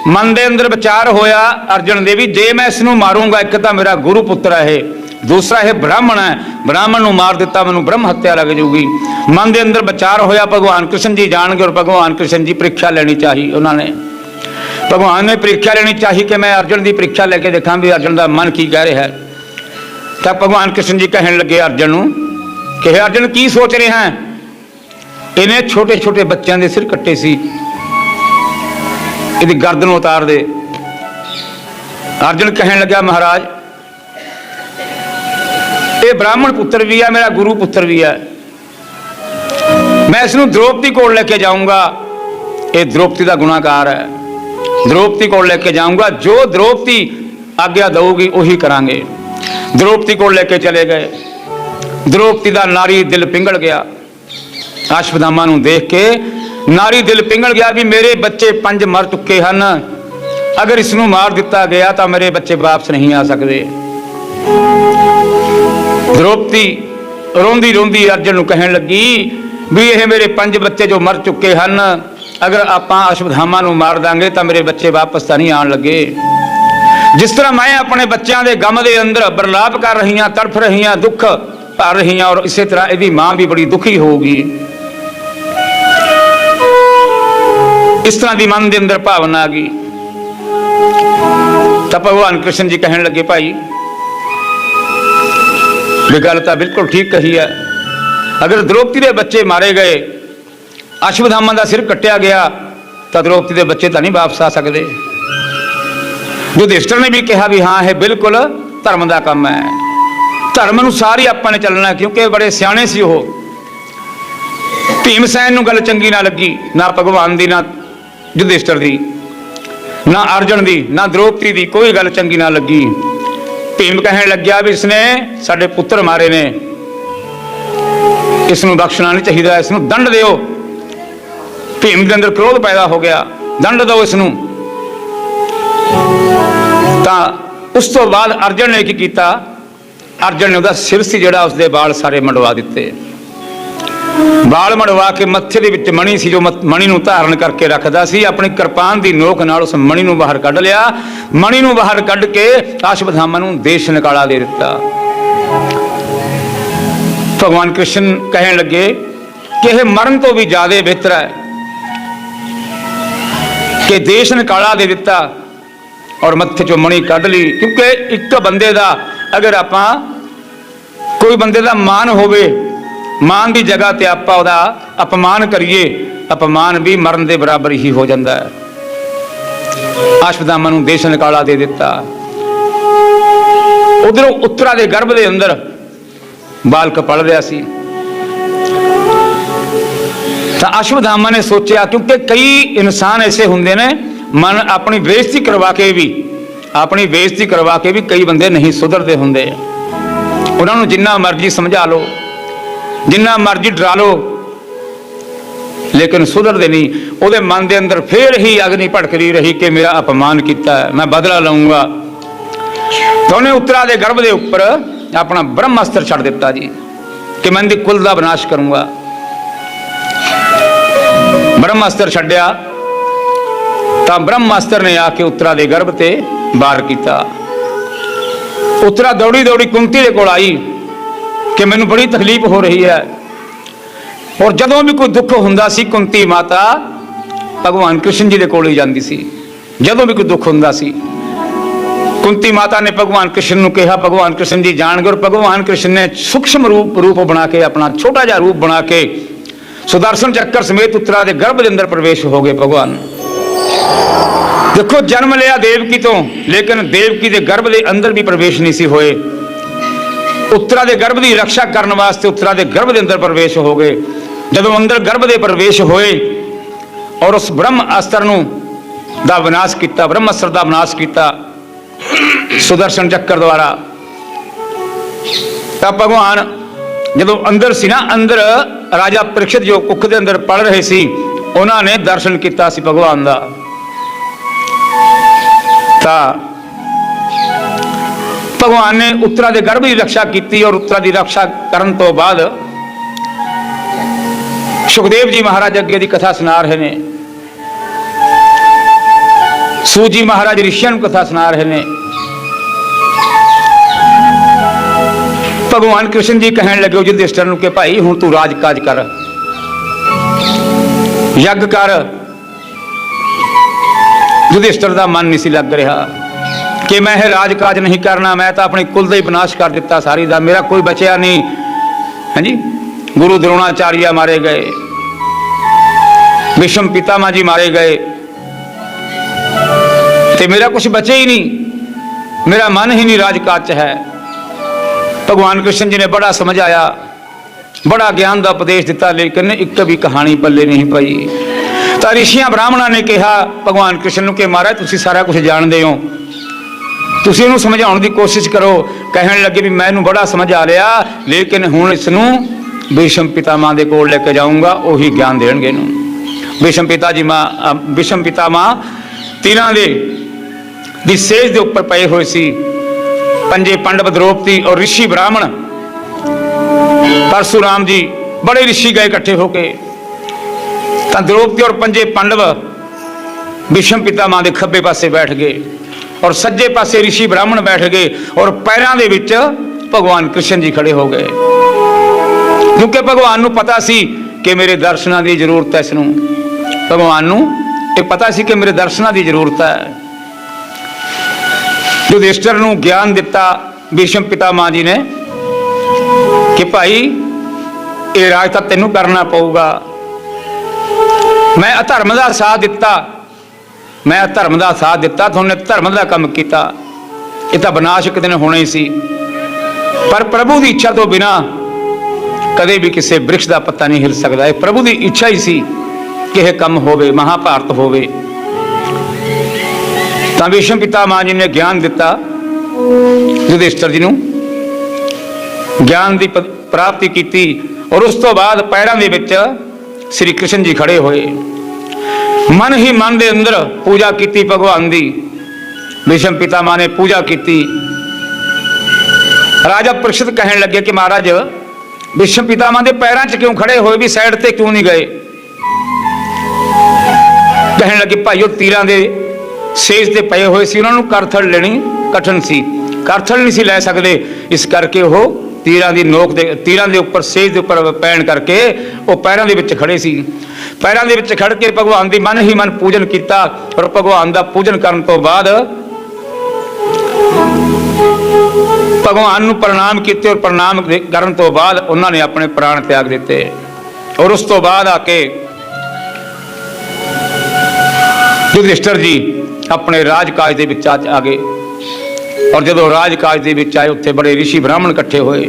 मन के अंदर विचार होया अर्जुन दे भी जे मैं इसनूं मारूंगा, एक तो मेरा गुरु पुत्र है, दूसरा है ब्राह्मण है, ब्राह्मण नूं मार दिता मैनूं ब्रह्म हत्या लग जाऊगी। मन के अंदर विचार होया भगवान कृष्ण जी जाणगे, और भगवान कृष्ण जी परीक्षा लेनी चाहिए। उन्होंने भगवान ने परीक्षा लेनी चाहिए कि मैं अर्जुन की परीक्षा लेके देखा भी अर्जुन का मन की कह रहा है। तब भगवान कृष्ण जी कहने लगे अर्जुन नूं कि हे अर्जुन की सोच रहे हैं? इन्हें छोटे छोटे बच्चों के सिर कट्टे सी, इहदी गर्दन उतार दे। अर्जुन कहने लगा महाराज ये ब्राह्मण पुत्र भी है, मेरा गुरु पुत्र भी है, मैं इसनूं द्रौपदी कोल लेके जाऊंगा। ये द्रौपदी का गुनाहगार है, द्रौपदी को लेके जाऊंगा, जो द्रौपदी आज्ञा दऊगी वही करांगे। द्रौपदी को लेके चले गए। द्रौपदी का नारी दिल पिंगल गया। अश्वत्थामा नूं देख के नारी दिल पिंगल गया भी मेरे बच्चे 5 मर चुके हैं, अगर इसनूं मार दिता गया तो मेरे बच्चे वापस नहीं आ सकते। द्रौपदी रोंदी रोंदी अर्जुन नूं कहण लगी भी ये मेरे 5 बच्चे जो मर चुके हैं, अगर आपां अश्वत्थामा नूं मार दांगे तो मेरे बच्चे वापस तो नहीं आण लगे। जिस तरह मैं अपने बच्चों के गम के अंदर बरलाप कर रही हाँ, तड़फ रही हाँ, दुख भर रही हाँ, और इस तरह यदी मां भी बड़ी दुखी होगी। इस तरह की मन के अंदर भावना आ गई। तो भगवान कृष्ण जी कहने लगे भाई भी गल तो बिल्कुल ठीक कही है, अगर द्रौपदी के बच्चे मारे गए, अश्वत्थामा का सिर कट्टिया गया तो द्रौपदी के बच्चे तो नहीं वापस आ सकते। युधिष्ठिर ने भी कहा भी हाँ है बिल्कुल धर्म का काम है, धर्म अनुसार ही आपां ने चलना, क्योंकि बड़े सियाणे सी वो। भीमसैन नूं गल चंगी ना लगी, ना भगवान दी, ना युधिष्ठिर दी, ना अर्जुन दी, ना द्रौपदी दी, कोई गल चंगी ना लगी। भीम कहने लग्या भी इसने साडे पुत्र मारे ने, इसनूं बख्शना नहीं चाहिए, इसनूं दंड दिओ। भीम के अंदर क्रोध पैदा हो गया, दंड दो इसनूं। उस तो बाद अर्जुन ने की किया, अर्जुन ने उसका सिर से जिहड़ा उसके बाल सारे मंडवा दिते। बाल मंडवा के मत्थे दे विच मणि सी, जो मणि नूं धारण करके रखदा सी, अपनी कृपान की नोक नाल उस मणि नूं बाहर कढ लिया। मणि नूं बाहर कढ के अश्वत्थामा नूं देश निकाला दे दिता। भगवान कृष्ण कहने लगे कि यह मरण तो भी ज्यादा बेहतर है कि देश निकाला दे दिता और मत्थे चो मणि कढ ली। क्योंकि एक बंदे का अगर आपां कोई बंदे का मान होवे, मान की जगह ते आपां उहदा अपमान करिए, अपमान भी मरण के बराबर ही हो जाता है। अश्वत्थामा नूं देश निकाला दे दिता। उधरों उत्तरा के गर्भ के अंदर बालक पल रहा सी। तो अश्वत्थामा ने सोचा, क्योंकि कई इंसान ऐसे होंगे ने मन अपनी बेइज्जती करवा के भी, अपनी बेइज्जती करवा के भी कई बंदे नहीं सुधरते होंगे। उन्होंने जिन्ना मर्जी समझा लो, जिन्ना मर्जी डरा लो, लेकिन सुधरते नहीं। वो मन के अंदर फिर ही अग्नि भड़कती रही कि मेरा अपमान किया, मैं बदला लूंगा। तो उन्हें उत्तरा के गर्भ के उपर अपना ब्रह्मास्त्र छड़ दिता जी कि मैं इनकी कुल का विनाश करूंगा। ब्रह्मास्त्र छड्या तो ब्रह्मास्त्र ने आके उत्तरा के गर्भ से वार किया। उत्तरा दौड़ी दौड़ी कुंती के कोल आई कि मैनू बड़ी तकलीफ हो रही है। और जदों भी कोई दुख हुंदा सी, कुंती माता भगवान कृष्ण जी के कोल ही जाती सी। जदों भी कोई दुख हुंदा सी, कुंती माता ने भगवान कृष्ण को कहा, भगवान कृष्ण जी जान गए। और भगवान कृष्ण ने सूक्ष्म रूप बना के, अपना छोटा जा रूप बना के सुदर्शन चक्कर समेत उत्तरा के गर्भ के अंदर प्रवेश हो गए। भगवान देखो, जन्म लिया देवकी तो, लेकिन देवकी के गर्भ के अंदर भी प्रवेश नहीं सी होए। उत्तरा के गर्भ की रक्षा करने वास्ते उत्तरा के गर्भ के अंदर प्रवेश हो गए। जदों अंदर गर्भ के प्रवेश होए और उस ब्रह्म अस्त्र दा विनाश किया, ब्रह्मास्त्र का विनाश किया सुदर्शन चक्कर द्वारा। तब भगवान जदों अंदर सी ना, अंदर राजा परीक्षित जो कुख के अंदर पढ़ रहे सी, उन्होंने दर्शन किया सी भगवान का। भगवान ने उत्तरा के गर्भ की रक्षा की। और उत्तरा की रक्षा करने तो बाद सुखदेव जी महाराज अगे की कथा सुना रहे हैं, सूत जी महाराज ऋषियों को कथा सुना रहे हैं। भगवान कृष्ण जी कहने लगे युधिष्ठिर के भाई हुण तू राजकाज कर, यज्ञ कर। युधिष्ठिर का मन नहीं सी लग रहा कि मैं राजकाज नहीं करना, मैं तो अपनी कुल का ही विनाश कर दिता सारी का, मेरा कोई बचया नहीं। हाँ जी, गुरु द्रोणाचार्य मारे गए, भीष्म पितामह जी मारे गए, तो मेरा कुछ बचे ही नहीं, मेरा मन ही नहीं राजकाज च है। भगवान कृष्ण जी ने बड़ा समझाया, बड़ा ज्ञान का उपदेश दिता, लेकिन एक भी कहानी पल्ले नहीं पई। तो ऋषियां ब्राह्मणों ने कहा भगवान कृष्ण के महाराज तुसीं सारा कुछ जानते हो, तुसीं इहनूं समझाउण की कोशिश करो। कहने लगे भी मैं बड़ा समझ आ लिया, लेकिन हुण इसनूं भीष्म पितामह के कोल लेके जाऊंगा, वही ज्ञान देणगे इहनूं। भीष्म पितामह तीनों के ਦੀ ਸੇਜ ਦੇ ਉੱਪਰ ਪਏ ਹੋਏ ਸੀ। ਪੰਜੇ ਪੰਡਵ ਦ੍ਰੋਪਦੀ ਔਰ ਰਿਸ਼ੀ ਬ੍ਰਾਹਮਣ परशुराम जी बड़े ऋषि गए इकट्ठे होके, तो द्रौपदी और पंजे पांडव भीष्म पितामह के खब्बे पासे बैठ गए और सज्जे पासे ऋषि ब्राह्मण बैठ गए और पैरों के विच भगवान कृष्ण जी खड़े हो गए, क्योंकि भगवान नूं पता सी कि मेरे दर्शनों की जरूरत है। इसनूं भगवान नूं ये पता सी कि मेरे दर्शनों की जरूरत है। युधिष्ठिर नूं ज्ञान दिता भीष्म पितामह जी ने कि भाई ये राज तो तेनों करना पऊगा। मैं अधर्म का साथ दिता, मैं धर्म का साथ दिता, तुमने धर्म का काम किया, ये तो विनाश एक दिन होना ही सी। पर प्रभु की इच्छा तो बिना कदे भी किसी वृक्ष का पत्ता नहीं हिल सकता। ये प्रभु की इच्छा ही सी कि यह काम होवे, महाभारत होवे। तो भीष्म पितामह जी ने ज्ञान दिता युधिष्ठिर जी नूं, ज्ञान की प्राप्ति की और उस तो बाद पैरों के विच श्री कृष्ण जी खड़े होए। मन ही मन के अंदर पूजा की भगवान की। भीष्म पितामह ने पूजा की। राजा परीक्षित कहने लगे कि महाराज भीष्म पितामह के पैरों च क्यों खड़े होए, भी साइड ते क्यों नहीं गए। कहने लगे भाई वो तीरां दे सेज ते पए हुए सी, उन्होंने करथड़ लेनी कठिन सी, करथड़ नहीं सी लै सकते, इस करके वो तीरां दी नोक दे तीरां दे उपर सेज दे उपर पैण करके वो पैरों के विच खड़े सी। पैरों के विच खड़ के भगवान की मन ही मन पूजन किया और भगवान का पूजन करने तो बाद भगवान नूं प्रणाम किए और प्रणाम करने तो बाद उन्होंने अपने प्राण त्याग दिते। और उस तो बाद आके युधिष्ठिर जी अपने राजकाज दे विच आ गए और जदों राजकाज दे विच आए उत्थे बड़े ऋषि ब्राह्मण इकट्ठे होए।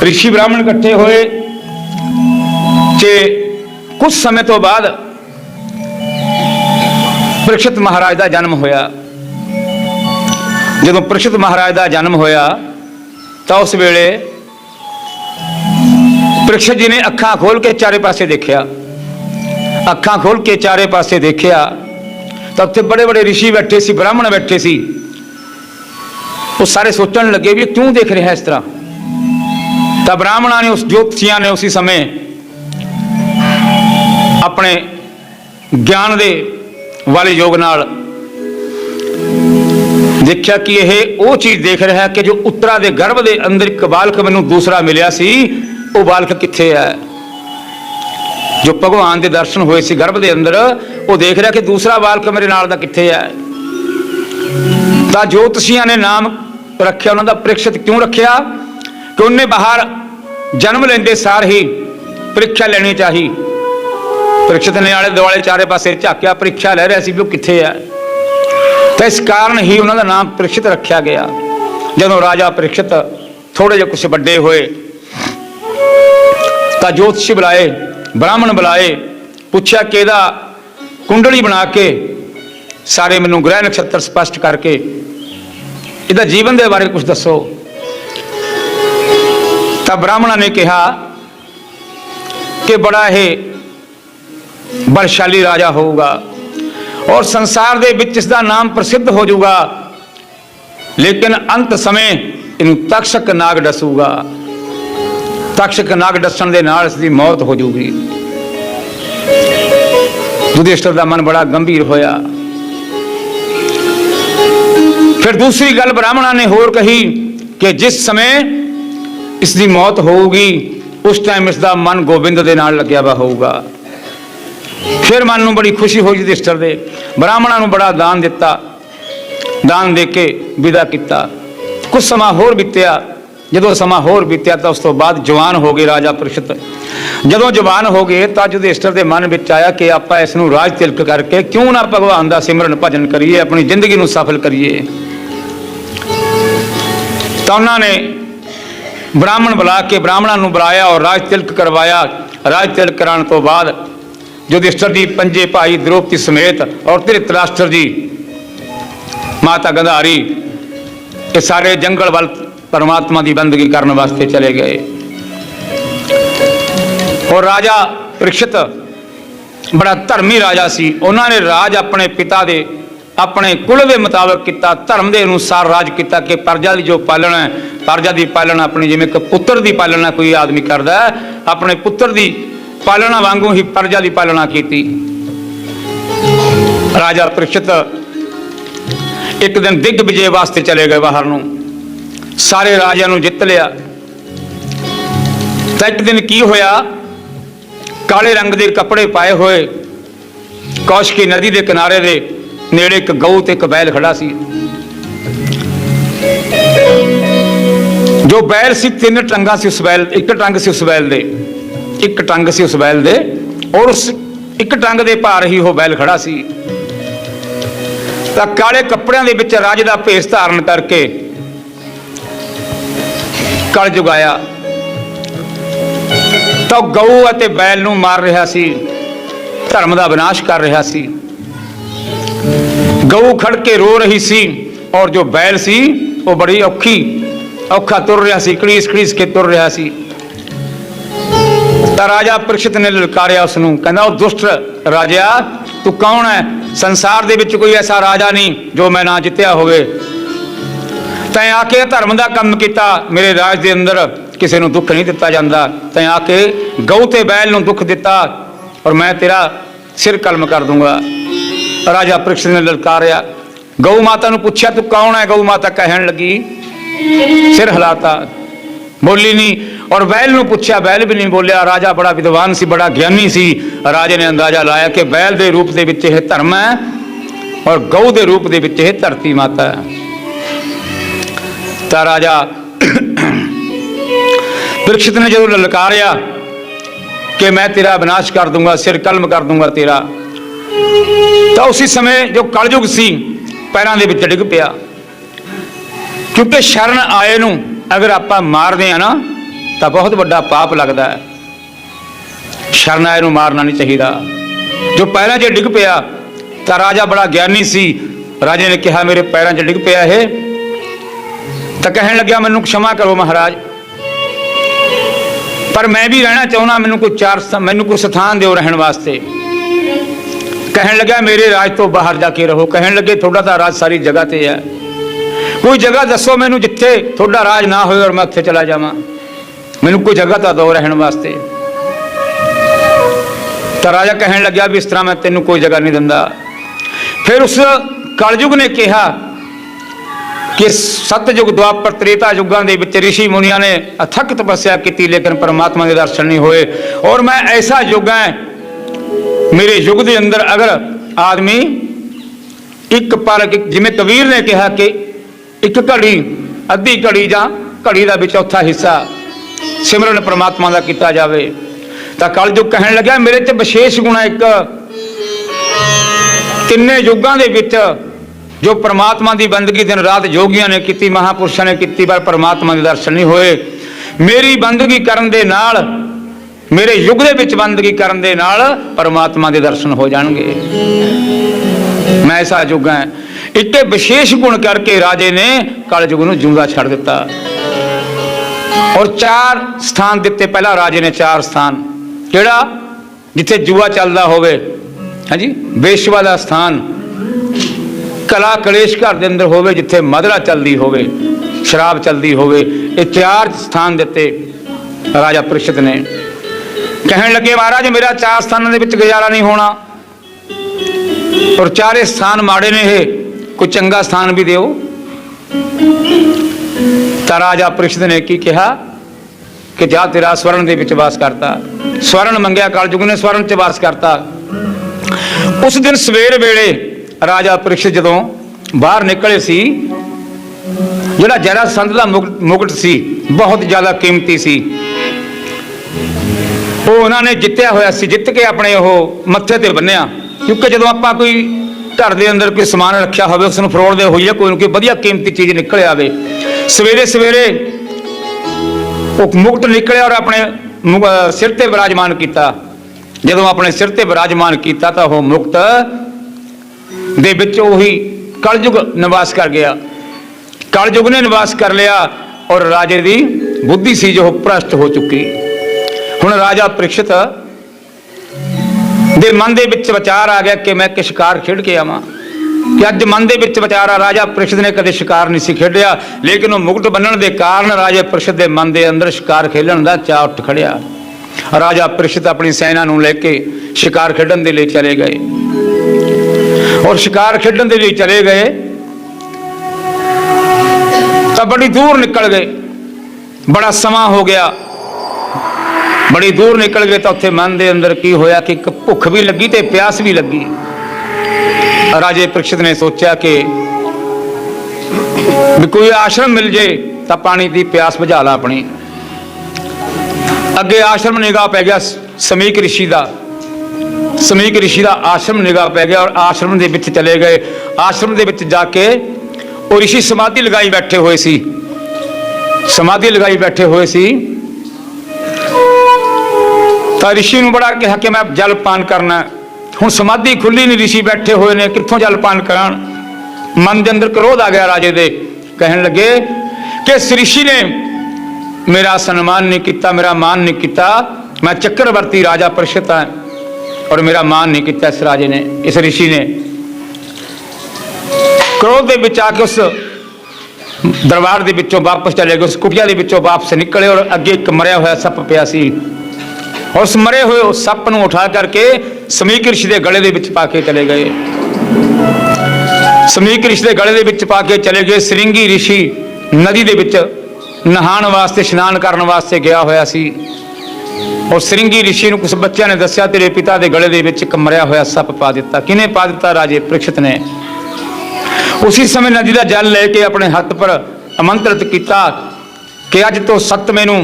ऋषि ब्राह्मण इकट्ठे होए कि कुछ समय तो बाद परीक्षित महाराज का जन्म होया। जदों परीक्षित महाराज का जन्म होया तो उस वेले परीक्षित जी ने अखां खोल के चारे पासे देखा, अखां खोल के चारे पासे देखा तो उत्थे बड़े बड़े ऋषि बैठे सी, ब्राह्मण बैठे सी। वो सारे सोचने लगे भी क्यों देख रहे हैं इस तरह। तब ब्राह्मणों ने उस ज्योतिषियों ने उसी समय अपने ज्ञान दे वाले योग नाल देखा कि यह वो चीज देख रहा है कि जो उत्तरा दे गर्भ दे अंदर एक बालक मैनू दूसरा मिलिया सी, वो बालक कित्थे है। जो भगवान के दर्शन हुए सी गर्भ के अंदर, वो देख रहा कि दूसरा बालक मेरे नाल दा कित्थे है। तो ज्योतिषियों ने नाम रखा उन्होंने परीक्षित। क्यों रखा कि उन्हें बाहर जन्म लेंदे सार ही परीक्षा लेनी चाहिए। परीक्षित ने आले दुआले चारे पासे झाकिया, परीक्षा ले रहा सी भी वो कित्थे है। तो इस कारण ही उन्होंने नाम परीक्षित रखा गया। जदों राजा परीक्षित थोड़े जे कुछ बड़े होए तो ज्योतिषी बुलाए, ब्राह्मण बुलाए, पूछा कि इहदा कुंडली बना के सारे मैनू ग्रह नक्षत्र स्पष्ट करके इहदा जीवन के बारे कुछ दसो। तब ब्राह्मणों ने कहा कि बड़ा ही बलशाली राजा होगा और संसार दे विच इसदा नाम प्रसिद्ध हो जाऊगा, लेकिन अंत समय इनू तक्षक नाग डसूगा। तक्षक नाग डसन दे नाल इसदी मौत हो जाऊगी। युधिष्ठिर दा मन बड़ा गंभीर होया। फिर दूसरी गल ब्राह्मणों ने होर कही कि जिस समय इसकी मौत होगी उस टाइम इसका मन गोबिंद दे नाल लग्या वा होगा। फिर मन नूं बड़ी खुशी हुई युधिष्ठिर दे। ब्राह्मणों नूं बड़ा दान दिता, दान दे के विदा किया। कुछ समा होर बीत्या। जदों समा होर बीत्या तो उस तो बाद जवान हो गए राजा परीक्षित। जदों जवान हो गए तो युधिष्ठिर के मन में आया कि आप इसनूं राज तिलक करके क्यों ना भगवान का सिमरन भजन करिए, अपनी जिंदगी नूं सफल करिए। तो उन्होंने ब्राह्मण बुला के ब्राह्मणों नूं बुलाया और राज तिलक करवाया। राज तिलक कराने तो बाद युधिष्ठिर जी पंजे भाई द्रौपदी समेत और धृतराष्ट्र जी, माता गंधारी, ये सारे जंगल वाल परमात्मा की बंदगी करने वास्ते चले गए। और राजा परीक्षित बड़ा धर्मी राजा सी। उन्होंने राज अपने पिता दे अपने कुल के मुताबिक किया, धर्म के अनुसार राज किया कि प्रजा की जो पालना है, प्रजा की पालना अपनी जिवें एक पुत्र की पालना कोई आदमी करता है, अपने पुत्र की पालना वांगू ही प्रजा की पालना की। राजा परीक्षित एक दिन दिग्विजय वास्ते चले गए बाहर नूं, सारे राजिਆਂ ਨੂੰ जित लिया। तो एक दिन की होया, काले रंग के कपड़े पाए हुए कौशकी नदी के किनारे दे नेड़े एक गऊ ते एक बैल खड़ा सी। जो बैल सी, 3 टंगा सी उस बैल, एक टंग सी उस बैल दे, एक टंग सी उस बैल दे, और उस एक टंग दे भार ही वो बैल खड़ा सी। तां काले कपड़ियां दे विच राज दा भेस धारण करके कल जुगाया तो गऊ अते बैल नूं मार रहा सी, धर्म दा विनाश कर रहा सी। गऊ खड़ के रो रही सी और जो बैल सी वो बड़ी औखा तुर रहा सी, कड़ीस कड़ीस के तुर रहा सी। तो राजा परीक्षित ने ललकारिया उसनूं, कहंदा ओ दुष्ट राजा, तू कौन है? संसार दे विच कोई ऐसा राजा नहीं जो मैं ना जित्या होवे। तैं आके धर्म का काम किया, मेरे राज के अंदर किसी को दुख नहीं दिता जाता। तैं आके गऊ ते बैल नूं दुख दिता और मैं तेरा सिर कलम कर दूंगा। राजा परीक्षित ने ललकारिया, गऊ माता नूं पुछया तू कौन है? गऊ माता कहन लगी, सिर हिलाता, बोली नहीं। और बैल नूं पुछया, बैल भी नहीं बोलिया। राजा बड़ा विद्वान सी, बड़ा ज्ञानी सी। राजे ने अंदाजा लाया कि बैल के रूप के विच यह धर्म है और गऊ के रूप के विच यह धरती माता है। तो राजा परीक्षित ने जो ललकारिया कि मैं तेरा विनाश कर दूंगा, सिर कलम कर दूंगा तेरा, तो उसी समय जो कलयुग सी पैरों के विच डिग पिया। क्योंकि शरण आए नूं अगर आपां मारदे हैं ना तो बहुत बड़ा पाप लगता है। शरण आए नूं मारना नहीं चाहिए। जो पैरों 'च डिग पिया तो राजा बड़ा ज्ञानी सी। राजे ने कहा मेरे पैरों 'च डिग पिया है, तो कहन लग्या मैनूं क्षमा करो महाराज, पर मैं भी रहना चाहना, मैनूं कोई स्थान दिओ रहने वास्ते। कहन लग्या मेरे राज तो बाहर जाके रहो। कहन लगे थोड़ा तो राज सारी जगह ते है, कोई जगह दसो मैनूं जिथे थोड़ा राज ना होए और मैं उत्थे चला जावां, मैनूं कोई जगह तो दो रहने वास्ते। तो राजा कहन लग्या भी इस तरह मैं तेनों कोई जगह नहीं दिंदा। फिर उस कलयुग ने कहा कि सतयुग द्वापर त्रेता युगों के विच ऋषि मुनिया ने अथक तपस्या की लेकिन परमात्मा के दर्शन नहीं होए। और मैं ऐसा युग है, मेरे युग के अंदर अगर आदमी एक पल, जिमें कबीर ने कहा कि एक घड़ी, अद्धी घड़ी जां घड़ी का भी चौथा हिस्सा सिमरन परमात्मा का किया जाए। तो कलयुग कहन लग्या मेरे च विशेष गुण है, एक तिन्ने युगों के विच जो परमात्मा की बंदगी दिन रात योगियों ने की, महापुरुषों ने की, पर परमात्मा के दर्शन नहीं होए। मेरी बंदगी करन दे नाल, मेरे युग दे विच बंदगी करन दे नाल परमात्मा के दर्शन हो जाएंगे। मैं ऐसा युग है। एक विशेष गुण करके राजे ने कलयुग नूं जिंदा छड़ दिता और 4 स्थान दिते। पहला राजे ने 4 स्थान, किहड़ा? जिथे जुआ चलदा होवे, हाँ जी, बेशवा दा स्थान, कला कलेश घर के अंदर होवे, जिथे मदरा चलती होवे, शराब चलती होवे, ये 4 स्थान दिते राजा परीक्षित ने। कहन लगे महाराज मेरा 4 स्थानों के विच गुजारा नहीं होना और 4 स्थान माड़े ने, ये कोई चंगा स्थान भी दिओ। तो राजा परीक्षित ने की कहा कि जा तेरा स्वर्ण के विच वास करता। स्वर्ण मंगया, कलयुग ने स्वर्ण च वास करता। उस दिन सवेर वेले राजा परीक्षित जदों बाहर निकले सी, जिहड़ा जरासंध दा मुकुट सी बहुत ज़्यादा कीमती सी, वो उन्होंने जित्या होया सी, जित के अपने वो मत्थे ते बन्निया। क्योंकि जदों आपां कोई घर के अंदर कोई समान रखा हो, उसनूं फरोड़दे होईए, कोई ना कोई वधिया कीमती चीज़ निकल आवे, सवेरे सवेरे वो मुकुट निकलिया और अपने सिर ते विराजमान किया। जदों अपने सिर ते विराजमान किया तो वह मुकुट दे विच उही कलयुग निवास कर गया। कलयुग ने निवास कर लिया और राजे की बुद्धि सी जो भ्रष्ट हो चुकी। हुण राजा परीक्षित दे मन दे विच विचार आ गया कि मैं शिकार खेड के आवां। कि अज मन के विच विचारा राजा परिषद ने कदे शिकार नहीं सी खेडिया, लेकिन वो मुकुट बन्नण के कारण राजे परिषद के मन के अंदर शिकार खेलण का चाह उठ खड़िया। राजा परिषद अपनी सेना नूं लेके शिकार खेडण दे लई चले गए, और शिकार खेडण दे लई चले गए तो बड़ी दूर निकल गए। बड़ा समा हो गया, बड़ी दूर निकल गए तो उत्थे मन के अंदर की होया कि एक भुख भी लगी ते प्यास भी लगी। राजे परीक्षित ने सोचा कि कोई आश्रम मिल जाए तो पानी की प्यास बुझा ला अपनी। अगे आश्रम निगाह पै गया समीक ऋषि का, समीक ऋषि का आश्रम निगाह पै गया और आश्रम के विच चले गए। आश्रम के विच जाके वो ऋषि समाधि लगाई बैठे हुए सी, समाधि लगाई बैठे हुए सी। तो ऋषि नूं बड़ा कहा कि मैं जल पान करना। हुण समाधि खुली नहीं, ऋषि बैठे हुए ने, कित्थों जल पान करान। मन के अंदर क्रोध आ गया राजे दे, कहन लगे कि इस ऋषि ने मेरा सम्मान नहीं किया, मेरा मान नहीं किया। मैं चक्रवर्ती राजा परिषद हाँ और मेरा मान नहीं किया इस राजे ने, इस ऋषि ने। क्रोध के विच आके उस दरबार के विचों वापस चले गए, उस कुटिया के विचों वापस निकले और अगे एक मरिया हुआ सप पिया सी, और उस मरे हुए उस सप नूं उठा करके समीक ऋषि के गले के विच पा के चले गए। समीक ऋषि के गले के विच पा के चले गए। श्रृंगी ऋषि नदी के विच नहाण वास्ते, स्नान करने वास्ते गया होया सी, और श्रृंगी ऋषि नूं कुछ बच्चों ने दस्या तेरे पिता के गले के विच एक मरिया हुआ सप पा दिता। किने पा दिता? राजे परीक्षित ने। उसी समय नदी का जल लेके अपने हाथ पर आमंत्रित किया कि अज तो सतवें नूं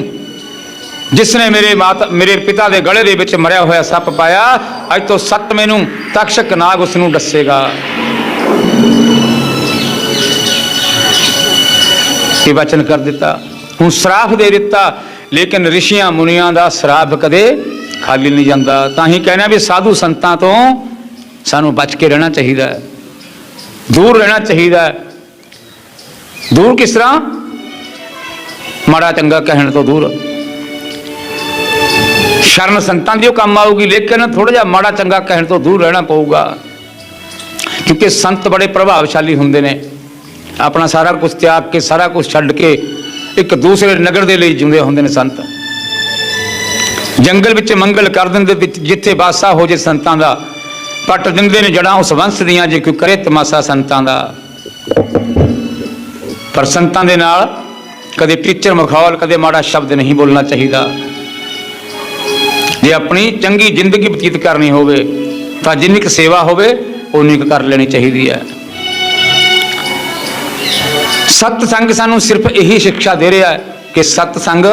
जिसने मेरे पिता के गले के विच मरिया हुआ सप पाया, अज तो सतवें नूं तक्षक नाग उसनूं दसेगा। ये वचन कर दिता, हूँ श्राप दे दिता। लेकिन ऋषियां मुनियां का श्राप कदे खाली नहीं जाता। तां ही कहना भी साधु संतां तो सानू बच के रहना चाहिए, दूर रहना चाहिए। दूर किस तरह? माड़ा चंगा कहने तो दूर। शरण संतां दी काम आऊगी, लेकिन थोड़ा जिहा माड़ा चंगा कहने तो दूर रहना पऊगा, क्योंकि संत बड़े प्रभावशाली हुंदे ने। अपना सारा कुछ त्याग के, सारा कुछ छड्ड के एक दूसरे नगर के लिए जिंदे हुंदे ने संत। जंगल विच मंगल कर दिंदे, जिथे वासा हो जे संतां दा, पट दिंदे ने जड़ां उस वंश दियां, जे कोई करे तमाशा संतां दा। पर संतां दे नाल कदे टीचर मखौल, कदे माड़ा शब्द नहीं बोलना चाहिए। जे अपनी चंगी जिंदगी बतीत करनी होवे तां जिन्नी क सेवा होवे उन्नी क कर लेनी चाहिए है। सत्संग सानू सिर्फ यही शिक्षा दे रहा है कि सत्संग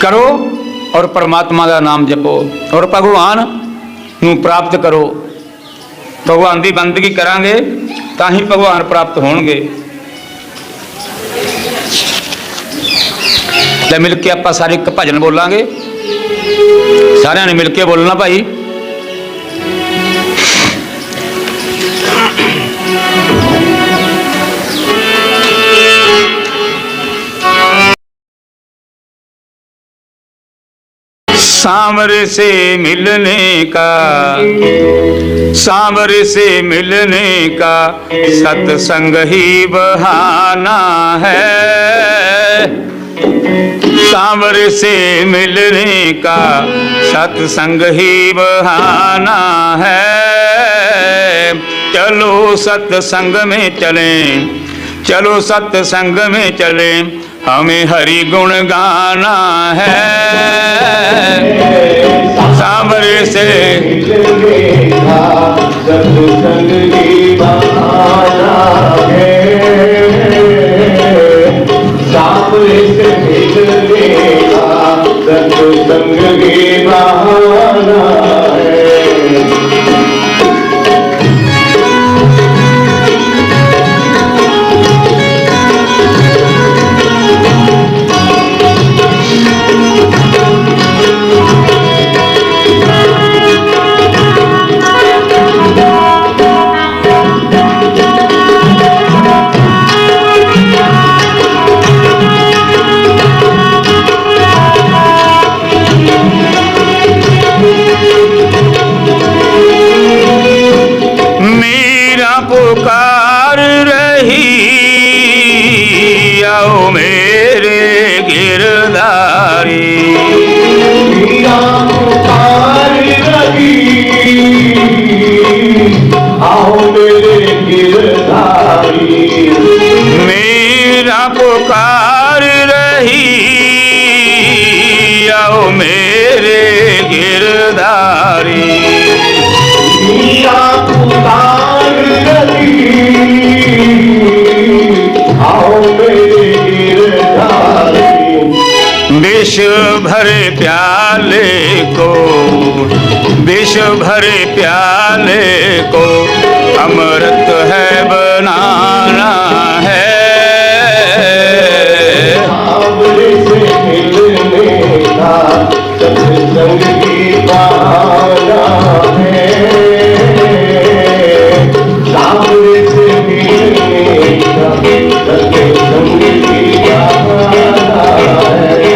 करो और परमात्मा का नाम जपो और भगवान नू प्राप्त करो। भगवान की बंदगी करांगे तां ही भगवान प्राप्त होणगे। ले मिल के आपां सारे एक भजन बोलांगे, सारे ने मिल के बोलना भाई। सांवरे से मिलने का, सांवरे से मिलने का सत्संग ही बहाना है। सांवरे से मिलने का सत्संग ही बहाना है। चलो सत्संग में चलें, चलो सत्संग में चलें, हमें हरि गुण गाना है। सांवरे से सत्संग की बहाना है। सांवरे से मिलने का सत्संग की बहाना है। आओ मेरे गिरधारी। मीरा पुकार रही, आओ मेरे गिरधारी। विष भरे प्याले को, विष भरे प्याले को अमृत है बनाना है। सावरे से मिलने का सत्संग की बहाना है। सावरे से मिलने का सत्संग की बहाना है।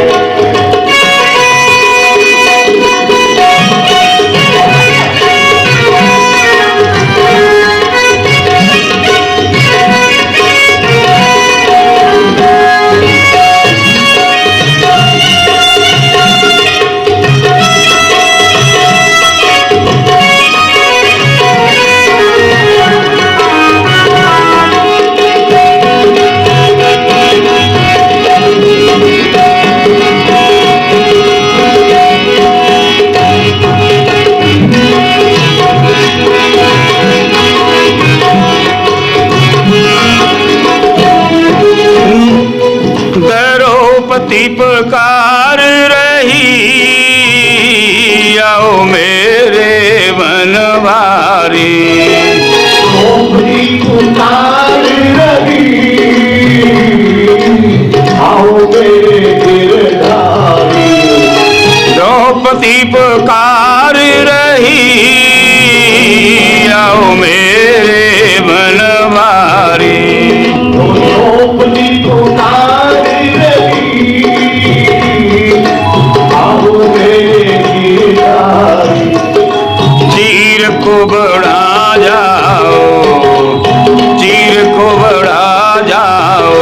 द्रौपदी पुकार रही, आओ मेरे बनवारी। द्रौपदी पुकार रही, आओ मेरे गिरधारी। द्रौपदी पुकार रही, आओ मेरे बनवारी। द्रौपदी पुकार रही, आओ मेरे गिरधारी। चीर को बढ़ा जाओ, चीर को बढ़ा जाओ,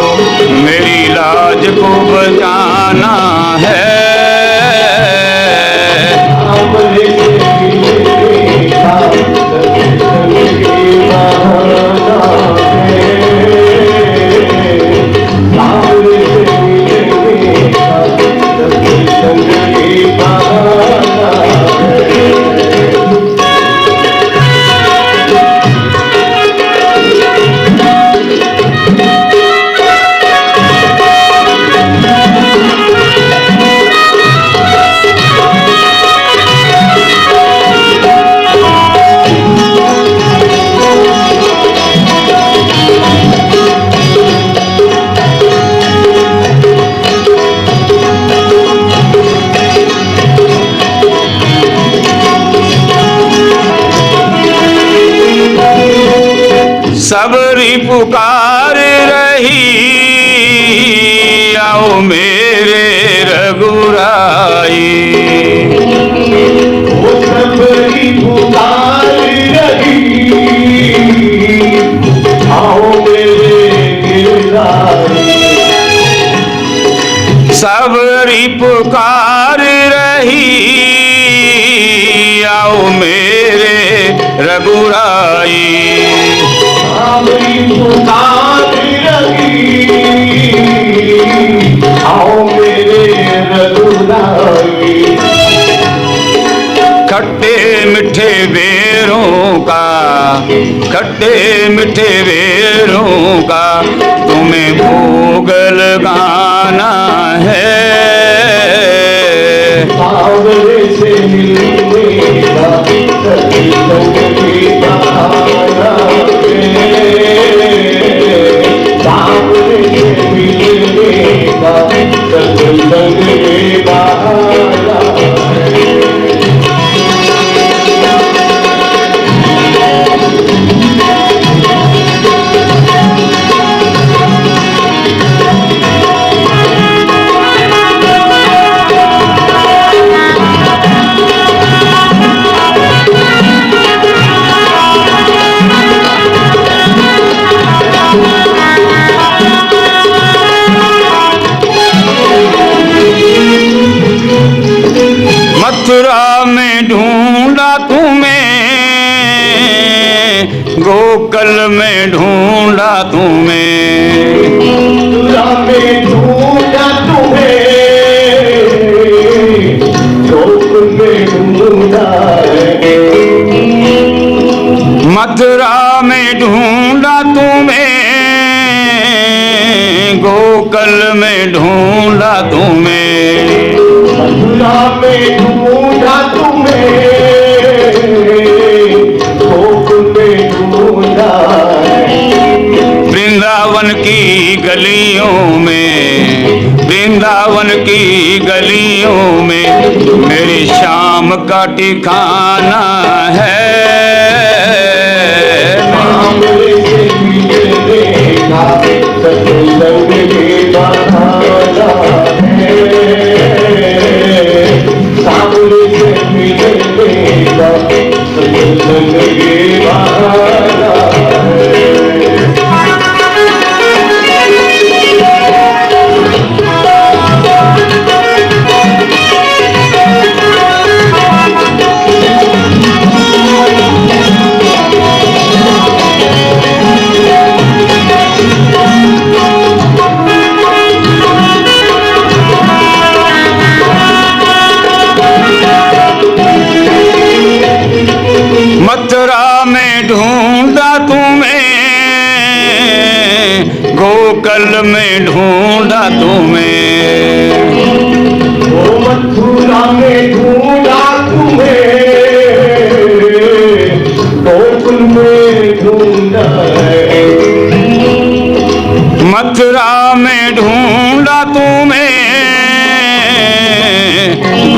मेरी लाज को बचाना है। सावरे से मिलने का सत्संग की बहाना है। सावरे से मिलने का सत्संग की बहाना है। सबरी पुकार रही, आओ मेरे रघुराई। वो सबरी पुकार रही, आओ मेरे गिरधारी। सबरी पुकार रही, आओ मेरे रघुराई। सावरी पुकार रही, आओ मेरे रघुराई। खट्टे मीठे बेरों का, खट्टे मीठे बेरों का तुम्हें भोग लगाना है। सावरे से मिलने का सत्संग की बहाना है। सावरे से मिलने का सत्संग की बहाना है। मथुरा में ढूंढा तुम्हें, गोकुल में ढूंढा तुम्हें। मथुरा में ढूंढा तुम्हें, गोकुल में ढूंढा तुम्हें, मथुरा में ढूंढा तुम्हें, गोकुल में ढूंढा, वृंदावन की गलियों में, वृंदावन की गलियों में मेरी शाम का ठिकाना है। सामने से मिलने का सत्संग के बहाना है, सामने से मिलने का सत्संग के बहाना है। मथुरा में ढूंढा तुम्हें, गोकुल में ढूंढा तुम्हें, ओ मथुरा में ढूंढा तुम्हें, गोकुल में ढूंढा है, मथुरा में ढूंढा तुम्हें,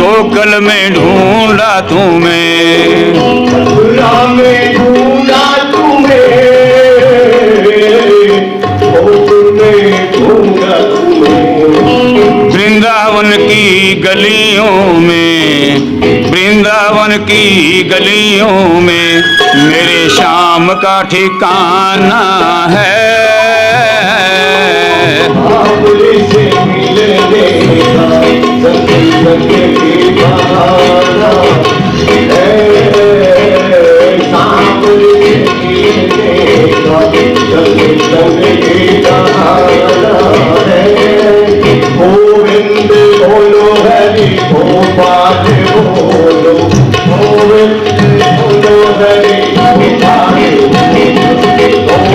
गोकुल में ढूंढा तुम्हें, मथुरा में ढूंढा तुम्हें, गोकुल में ढूंढा तुम्हें, वृंदावन की गलियों में, वृंदावन की गलियों में मेरे शाम का ठिकाना है। सामने से मिलने का सत्संग की बहाना है, सामने से मिलने का सत्संग की बहाना है। गोविंद बोलो हरि गोपाल बोलो, गोविंद बोलो हरि गोपाल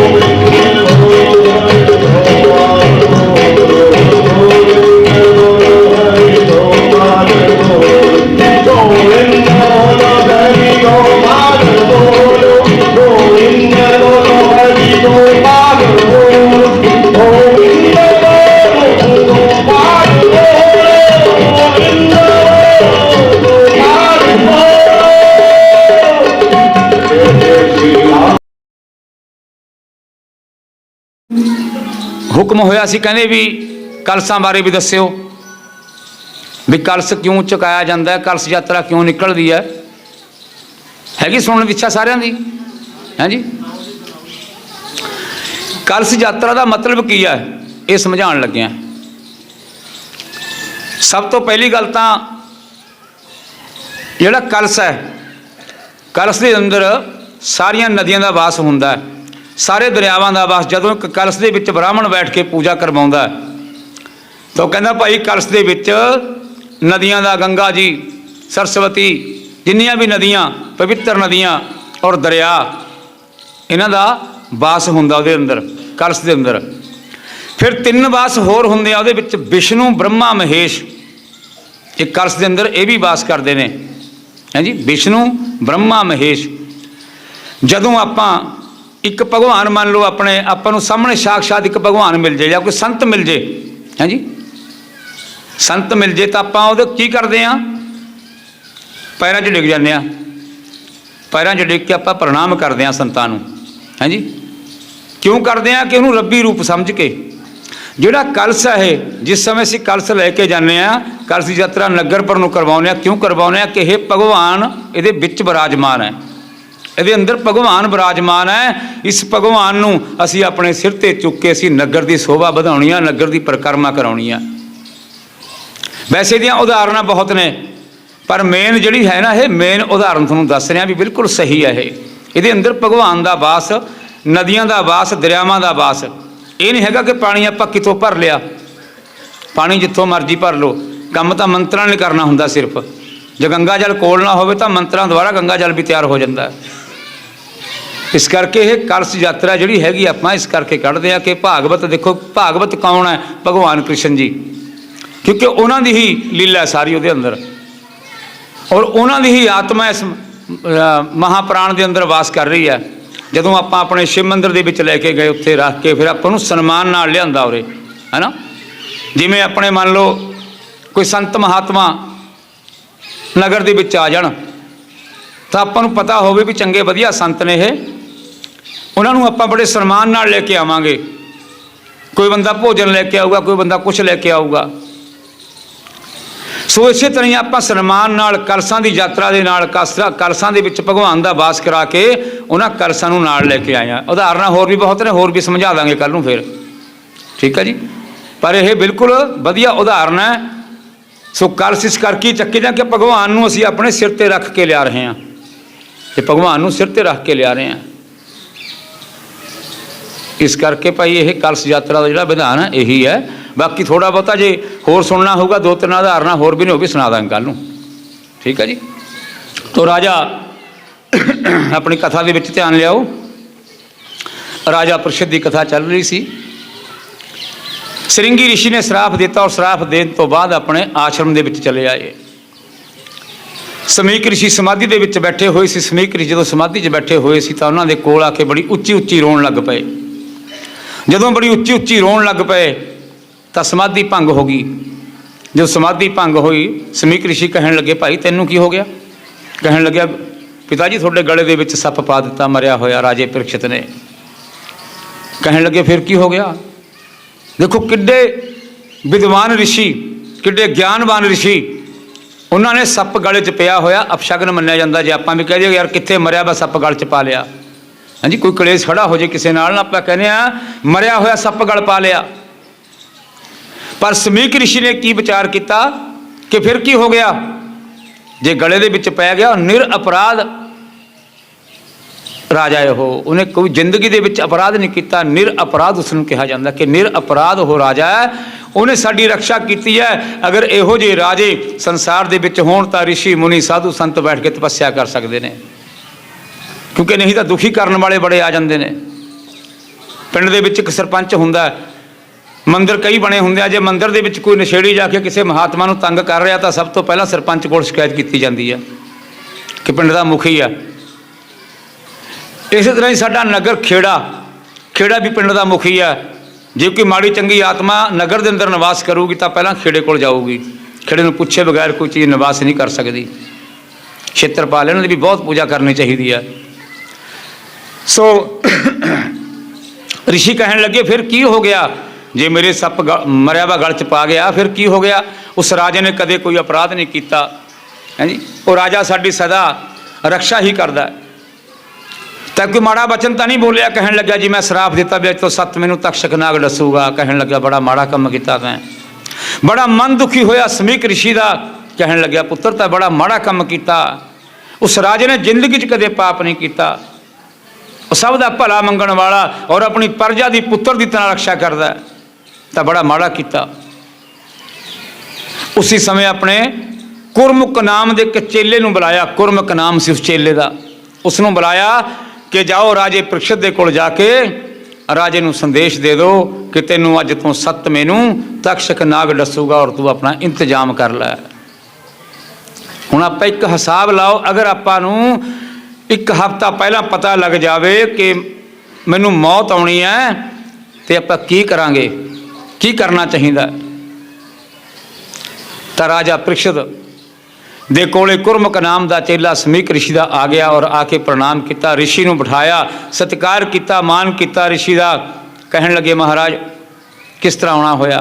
बोलो, गोविंद बोलो हरि गोपाल बोलो, गोविंद बोलो हरि गोपाल बोलो, गोविंद बोलो हरि गोपाल बोलो, गोविंद बोलो गोपाल बोलो, गोविंद बोलो गोपाल बोलो। हुक्म होया सी कहने भी कलसां बारे भी दस्यो भी कलस क्यों चुकाया जाता है, कलस यात्रा क्यों निकलती हैगी सुनने की इच्छा सारिਆਂ ਦੀ है जी। कलस यात्रा का मतलब की है ये समझाण लगे हैं। सब तो पहली गल तो जिहड़ा कलस है, कलस के अंदर सारिया नदियों का वास हुंदा है, सारे दरियावां का वास। जदों एक कलस के विच ब्राह्मण बैठ के पूजा करवाउंदा है तो कहंदा भाई कलस के विच नदियां का, गंगा जी, सरस्वती, जिन्नियां भी नदियां, पवित्र नदियां और दरिया, इन्हां दा वास हुंदा उहदे अंदर, कलस के अंदर। फिर तीन वास होर हुंदे आ उहदे विच, विष्णु, ब्रह्मा, महेश। एक कलस के अंदर ये भी वास करते हैं, है जी, विष्णु, ब्रह्मा, महेश। जदों आपां एक भगवान मान लो अपने आपां नूं सामने साक्षात एक भगवान मिल जाए या कोई संत मिल जाए, है जी, संत मिल जाए तो आपां उहदे की करते हैं, पैरां 'च डिग जाते हैं। पैरां 'च डिग के आपां प्रणाम करते हैं संतां नूं, है जी। क्यों करते हैं कि उन्होंने रब्बी रूप समझ के। जिहड़ा कलश है, जिस समय असीं कलश लैके जाने हैं, कलश की यात्रा नगर पर नूं करवाउने हैं। क्यों करवाउने हैं कि यह भगवान इहदे विच विराजमान है, ਇਹਦੇ अंदर भगवान विराजमान है। इस भगवान नूं असीं अपने सिर ते चुक के असीं नगर की शोभा वधाउणी आ, नगर की परिक्रमा कराउणी आ। वैसे दियां उदाहरणा बहुत ने, पर मेन जिहड़ी है ना, ये मेन उदाहरण तुहानूं दस रहा भी बिल्कुल सही है। ये अंदर भगवान का वास, नदियां का वास, दरियावां का वास। ये नहीं हैगा कि पानी आपां कितों भर लिया, पानी जिथों मर्जी भर लो। काम तो मंत्रां ने करना हुंदा सिर्फ। जो गंगा जल कोल ना होवे तो मंत्रां द्वारा गंगा जल भी तैयार हो जाता है। इस करके ये कलश यात्रा जिहड़ी हैगी आपां इस करके कढ़दे आ कि भागवत देखो, भागवत कौन है? भगवान कृष्ण जी, क्योंकि उन्हां दी ही लीला है सारी उहदे अंदर, और उन्हां दी ही आत्मा इस महाप्राण के अंदर वास कर रही है। जदों आपां अपने शिव मंदिर दे विच लैके गए, उत्थे रख के फिर आपां नूं सन्मान नाल लिआंदा उरे, है ना। जिवें अपने मान लो कोई संत महात्मा नगर दे विच आ जाण तो आपां नूं पता होवे भी चंगे वधिया संत ने ये, उन्हां नूं आपां बड़े सन्मान नाल लैके आवांगे। कोई बंदा भोजन लैके आऊगा, कोई बंदा कुछ लैके आऊगा। सो इसे तरह ही आपां सन्मान नाल कलसां दी यात्रा दे नाल कलसां दे विच भगवान दा वास करा के उन्हां कलसां नूं नाल लैके आए आ। उदाहरण होर भी बहुत ने, होर भी समझा दांगे कल नूं फिर, ठीक है जी। पर यह बिल्कुल वधिया उदाहरण है। सो कलश इस करके चक्के जा कि भगवान नूं असीं अपने सिर ते रख के लिया रहे हैं, ते भगवान नूं सिर ते रख के लिया रहे हैं। इस करके भाई यह कलश यात्रा का जिहड़ा विधान है यही है। बाकी थोड़ा बहुता जे होर सुनना होगा, दो तीन उदाहरण होर भी ने, वो भी सुना देंगे कल नूं, ठीक है जी। तो राजा अपनी कथा दे विच ध्यान लियाओ। राजा परीक्षित की कथा चल रही सी। श्रृंगी ऋषि ने श्राप दिता और श्राप देने तो बाद अपने आश्रम दे विच चले आए। समीक ऋषि समाधि दे विच बैठे हुए सी। समीक ऋषि जदों समाधि 'च बैठे हुए सी तां उन्हां दे कोल आके बड़ी उच्ची उच्ची रोण लग पए। जदों बड़ी उच्ची उच्ची रोण लग पए तां समाधि भंग हो गई। जो समाधि भंग हुई, समीक ऋषि कहण लगे, भाई तैनूं की हो गया? कहण लग्या, पिता जी तुहाडे गले दे विच सप पा दिता मरिया होया राजे परीक्षित ने। कहण लगे फिर की हो गया? देखो किड्डे विद्वान ऋषि, किड्डे ज्ञानवान ऋषि, उन्होंने सप गले च पिया होया अपशगन मन्निया जाता। जे आपां भी कह दईए यार कित्थे मरिया वा सप गल च पा लिया, हाँ जी, कोई कलेश खड़ा हो जाए किसी नाल, आपां कहने आ मरिया होया सप गल पा लिया। पर समीक ऋषि ने की विचार किया कि फिर की हो गया? जे गले दे विच पै गया, निर अपराध राजा हो, उन्हें कोई जिंदगी दे विच अपराध नहीं किया। निर अपराध उसनूं कहा जाता कि निर अपराध हो राजा है, उन्हें साडी रक्षा की है। अगर इहो जे राजे संसार दे विच होण तां ऋषि मुनि साधु संत बैठ के तपस्या कर सकते हैं, क्योंकि नहीं तो दुखी करने वाले बड़े आ जाते हैं। पिंड दे विच एक सरपंच हुंदा है, मंदिर कई बने होंगे। जे मंदिर दे विच कोई नशेड़ी जाके किसी महात्मा नूं तंग कर रहा तो सब तो पहला सरपंच कोल शिकायत की जाती है कि पिंड दा मुखी है। इस तरह ही साडा नगर खेड़ा, खेड़ा भी पिंड दा मुखी है। जे कोई माड़ी चंगी आत्मा नगर के अंदर निवास करूगी तो पहला खेड़े कोल जाऊगी। खेड़े नूं पुछे बगैर कोई चीज़ निवास नहीं कर सकती। छेत्रपाल इन्हां दी भी बहुत पूजा करनी चाहिए है। सो ऋषि कहने लगे फिर की हो गया? जे मेरे सप मरिया वा गल च पा गया फिर की हो गया? उस राजे ने कदे कोई अपराध नहीं किया है जी, वो राजा साडी सदा रक्षा ही करता है। तो कोई माड़ा वचन तो नहीं बोलिया। कहन लग्या जी मैं श्राप दिता भी अज तो 7 मैनू तक्षक नाग डसूगा। कहन लग्या बड़ा माड़ा काम किया तैं। बड़ा मन दुखी होया समीक ऋषि का। कहन लग्या पुत्र तो बड़ा माड़ा काम किया। उस राजे ने जिंदगी च कदे पाप नहीं किया। सब का भला मंगण वाला और अपनी प्रजा की पुत्र की तरह रक्षा करता है, तो बड़ा माड़ा किया। उसी समय अपने कुरमुख नाम के एक चेले नूं बुलाया। कुरमुख नाम से उस चेले का, उसनों बुलाया कि जाओ राजे परीक्षित दे कोल जाके राजे नूं संदेश दे दो कि तैनूं अज तो 7 मैनू तक्षक नाग डसूगा और तू अपना इंतजाम कर लै। हुण आपां एक हिसाब लाओ, अगर आपां नूं 1 हफ्ता पहला पता लग जाए कि मैनू मौत आनी है तो आपां की करांगे, की करना चाहिए? तो राजा परीक्षित दे कोले कुरमुख नाम का चेला समीक ऋषि का आ गया और आके प्रणाम किया। ऋषि नूं बिठाया, सत्कार किया, मान किया ऋषि का। कहन लगे महाराज किस तरह आना होया?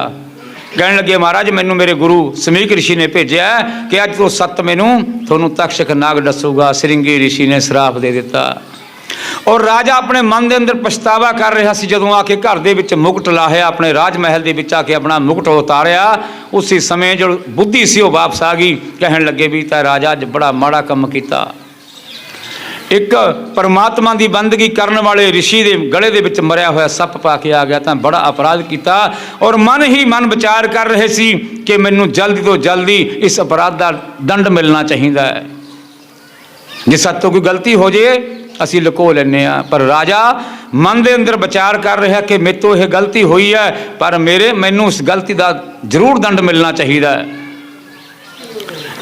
कहन लगे महाराज मैनू मेरे गुरु समीक ऋषि ने भेजा कि अज तो 7 मैनू थोनू तक्षक नाग डसूगा। श्रृंगी ऋषि ने श्राप दे दिता और राजा अपने मन के अंदर पछतावा कर रहा सी। जदों आके घर दे विच मुकुट लाया, अपने राजमहल दे विच आके अपना मुकुट उतारिया, उसी समय जो बुद्धि सी वो वापस आ गई। कहन लगे भी तां राजा अज बड़ा माड़ा काम किया। एक परमात्मा की बंदगी करने वाले ऋषि के गले दे विच मरिया होया सप पा के आ गया, तो बड़ा अपराध किया। और मन ही मन विचार कर रहे सी कि मैनू जल्दी तो जल्दी इस अपराध का दंड मिलना चाहिए है। जे सातों कोई गलती हो जाए ਅਸੀਂ ਲੁਕੋ ਲੈਂਦੇ ਹਾਂ। ਪਰ ਰਾਜਾ ਮਨ ਦੇ ਅੰਦਰ ਵਿਚਾਰ ਕਰ ਰਿਹਾ ਕਿ ਮੇਰੇ ਤੋਂ ਇਹ ਗਲਤੀ ਹੋਈ ਹੈ, ਪਰ ਮੈਨੂੰ ਇਸ ਗਲਤੀ ਦਾ ਜ਼ਰੂਰ ਦੰਡ ਮਿਲਣਾ ਚਾਹੀਦਾ ਹੈ।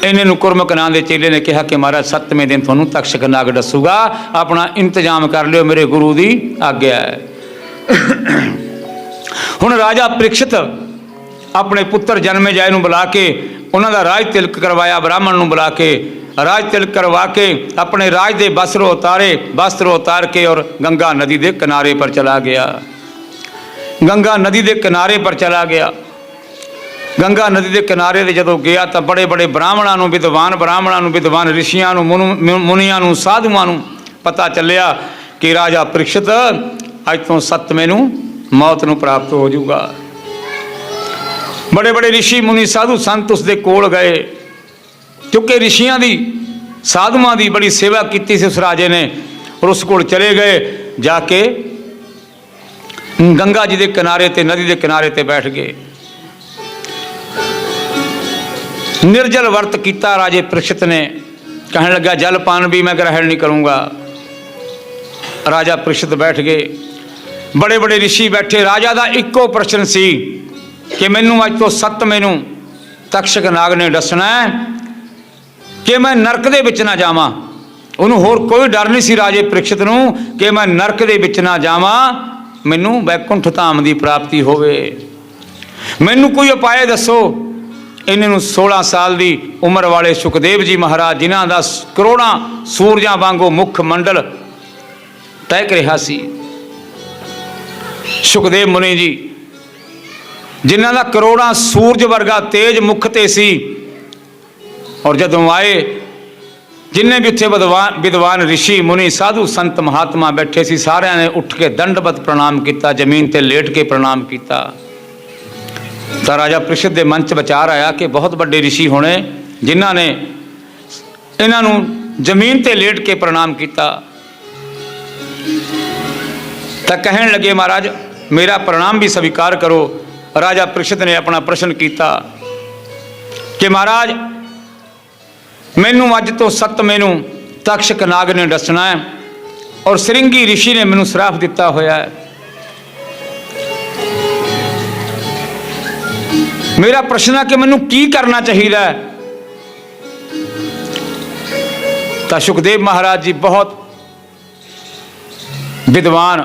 ਇਹਨੇ ਨੂੰ ਗੁਰਮੁਖ ਨਾਂ ਦੇ ਚੇਲੇ ਨੇ ਕਿਹਾ ਕਿ ਮਹਾਰਾਜ 7ਵੇਂ ਦਿਨ ਤੁਹਾਨੂੰ ਤਖਸ਼ਕ ਨਾਗ ਦੱਸੂਗਾ, ਆਪਣਾ ਇੰਤਜ਼ਾਮ ਕਰ ਲਿਓ, ਮੇਰੇ ਗੁਰੂ ਦੀ ਆਗਿਆ ਹੈ। ਹੁਣ ਰਾਜਾ ਪ੍ਰੀਖਿਤ ਆਪਣੇ ਪੁੱਤਰ ਜਨਮੇਜੈ ਨੂੰ ਬੁਲਾ ਕੇ ਉਹਨਾਂ ਦਾ ਰਾਜ ਤਿਲਕ ਕਰਵਾਇਆ, ਬ੍ਰਾਹਮਣ ਨੂੰ ਬੁਲਾ ਕੇ ਰਾਜ ਤਿਲਕ करवा के अपने राज के वस्त्र उतार के और गंगा नदी के किनारे पर चला गया। गंगा नदी के किनारे पर चला गया। गंगा नदी के किनारे जो गया तो बड़े बड़े ब्राह्मणों विद्वान ऋषियों मुनिया साधुओं पता चलिया कि राजा परीक्षित अज तो 7वें नूं मौत नूं प्राप्त हो जाऊगा। बड़े बड़े ऋषि मुनि साधु संत उसके कोल गए, क्योंकि ऋषियों की साधुओं की बड़ी सेवा की उस राजे ने, और उस कोल चले गए। जाके गंगा जी के किनारे ते नदी के किनारे ते बैठ गए। निर्जल वर्त किया राजे परीक्षित ने। कहने लगा जलपान भी मैं ग्रहण नहीं करूँगा। राजा परीक्षित बैठ गए, बड़े बड़े ऋषि बैठे। राजा का इको प्रश्न सी कि मैनू अज तो 7वें नूं तक्षक नाग ने दसना है कि मैं नरक दे विच ना जावां। उन्होंने होर कोई डर नहीं सी राजे परीक्षित नूं कि मैं नरक दे विच ना जावां, मैनू वैकुंठ धाम की प्राप्ति होवे। मैनू कोई उपाय दसो। इन्हों 16 साल की उम्र वाले सुखदेव जी महाराज, जिन्हां दा करोड़ां सूरजां वांगू मुख मंडल तैक रहा सी, सुखदेव मुनि जी जिन्हां दा करोड़ां सूरज वर्गा तेज मुख ते सी। और जदों आए जिन्हें भी उत्थे विद्वान ऋषि मुनि साधु संत महात्मा बैठे सी, सारिਆਂ ने उठ के दंडवत प्रणाम किया, जमीन ते लेट के प्रणाम किया। तो राजा परीक्षित के मन च विचार आया कि बहुत बड़े ऋषि होने जिन्हां ने इन्हों जमीन ते लेट के प्रणाम किया। तो कहने लगे महाराज मेरा प्रणाम भी स्वीकार करो। राजा परीक्षित ने अपना प्रश्न किया कि महाराज मैनू अज तो 7वें नूं तक्षक नाग ने दसना है, और श्रृंगी ऋषि ने मैनू श्राप दिता होया है। मेरा प्रश्न है कि मैनू की करना चाहिए। तो सुखदेव महाराज जी बहुत विद्वान,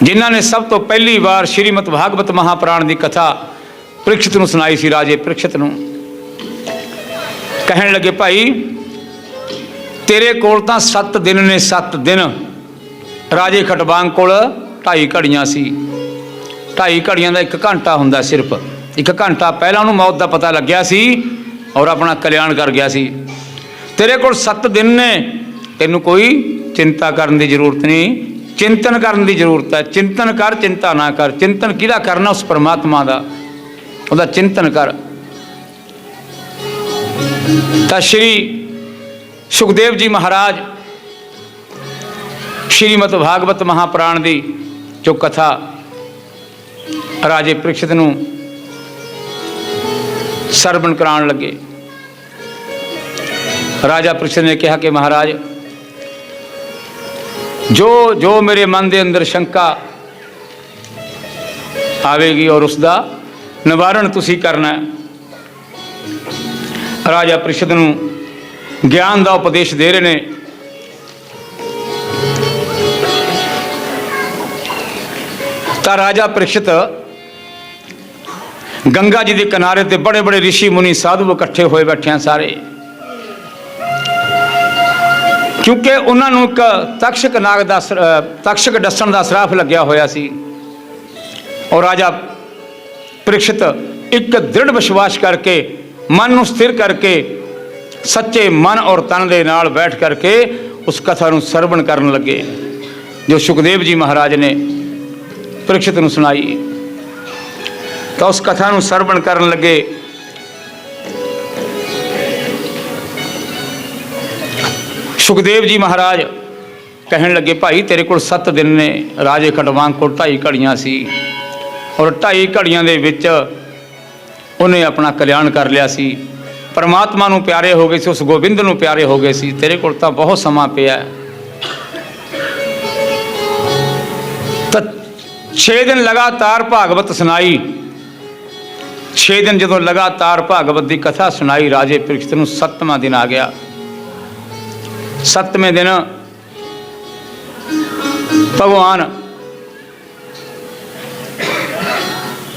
जिन्हों ने सब तो पहली बार श्रीमद भागवत महापुराण की कथा परीक्षित नूं सुनाई सी। राजे परीक्षित नूं कहने लगे भाई तेरे कोल तां 7 दिन ने, 7 दिन। राजे खटवांग कोल 2.5 घड़ियां सी। 2.5 घड़ियां का 1 घंटा हुंदा, सिर्फ 1 घंटा पहला उन्होंने मौत का पता लग्या सी और अपना कल्याण कर गया सी। तेरे कोल 7 दिन ने, तेनू कोई चिंता करने की जरूरत नहीं, चिंतन करने की जरूरत है। चिंतन कर, चिंता ना कर। चिंतन किहदा करना? उस परमात्मा का, उहदा चिंतन कर। तो श्री सुखदेव जी महाराज श्रीमद भागवत महापुराण की जो कथा राजे परीक्षित नूं सरवण कराउण लगे। राजा परीक्षित ने कहा कि महाराज जो जो मेरे मन के अंदर शंका आवेगी और उसका निवारण तुसी करना है। राजा परीक्षित नूं ज्ञान का उपदेश दे रहे हैं। तो राजा परीक्षित गंगा जी के किनारे ते बड़े बड़े ऋषि मुनि साधु इकट्ठे होए बैठे हैं सारे, क्योंकि उन्होंने एक तक्षक नाग दा तक्षक डसन का श्राप लग्या होया सी। और राजा परीक्षित एक दृढ़ विश्वास करके मन को स्थिर करके सच्चे मन और तन के नाल बैठ करके उस कथा को सरवण करन लगे जो सुखदेव जी महाराज ने परीक्षित को सुनाई। तो उस कथा को सरवण करन लगे। सुखदेव जी महाराज कहने लगे भाई तेरे को 7 दिन ने। राजे खटवांग को 2.5 घड़ियां सी और 2.5 घड़ियां दे विच उन्हें अपना कल्याण कर लिया सी। परमात्मा नूं प्यारे हो गए सी, उस गोबिंद नूं प्यारे हो गए सी। तेरे कोल तां बहुत समा पिया। तो 6 दिन लगातार भागवत सुनाई। 6 दिन जदों लगातार भागवत की कथा सुनाई राजे परीक्षित नूं 7वां दिन आ गया। 7वें दिन भगवान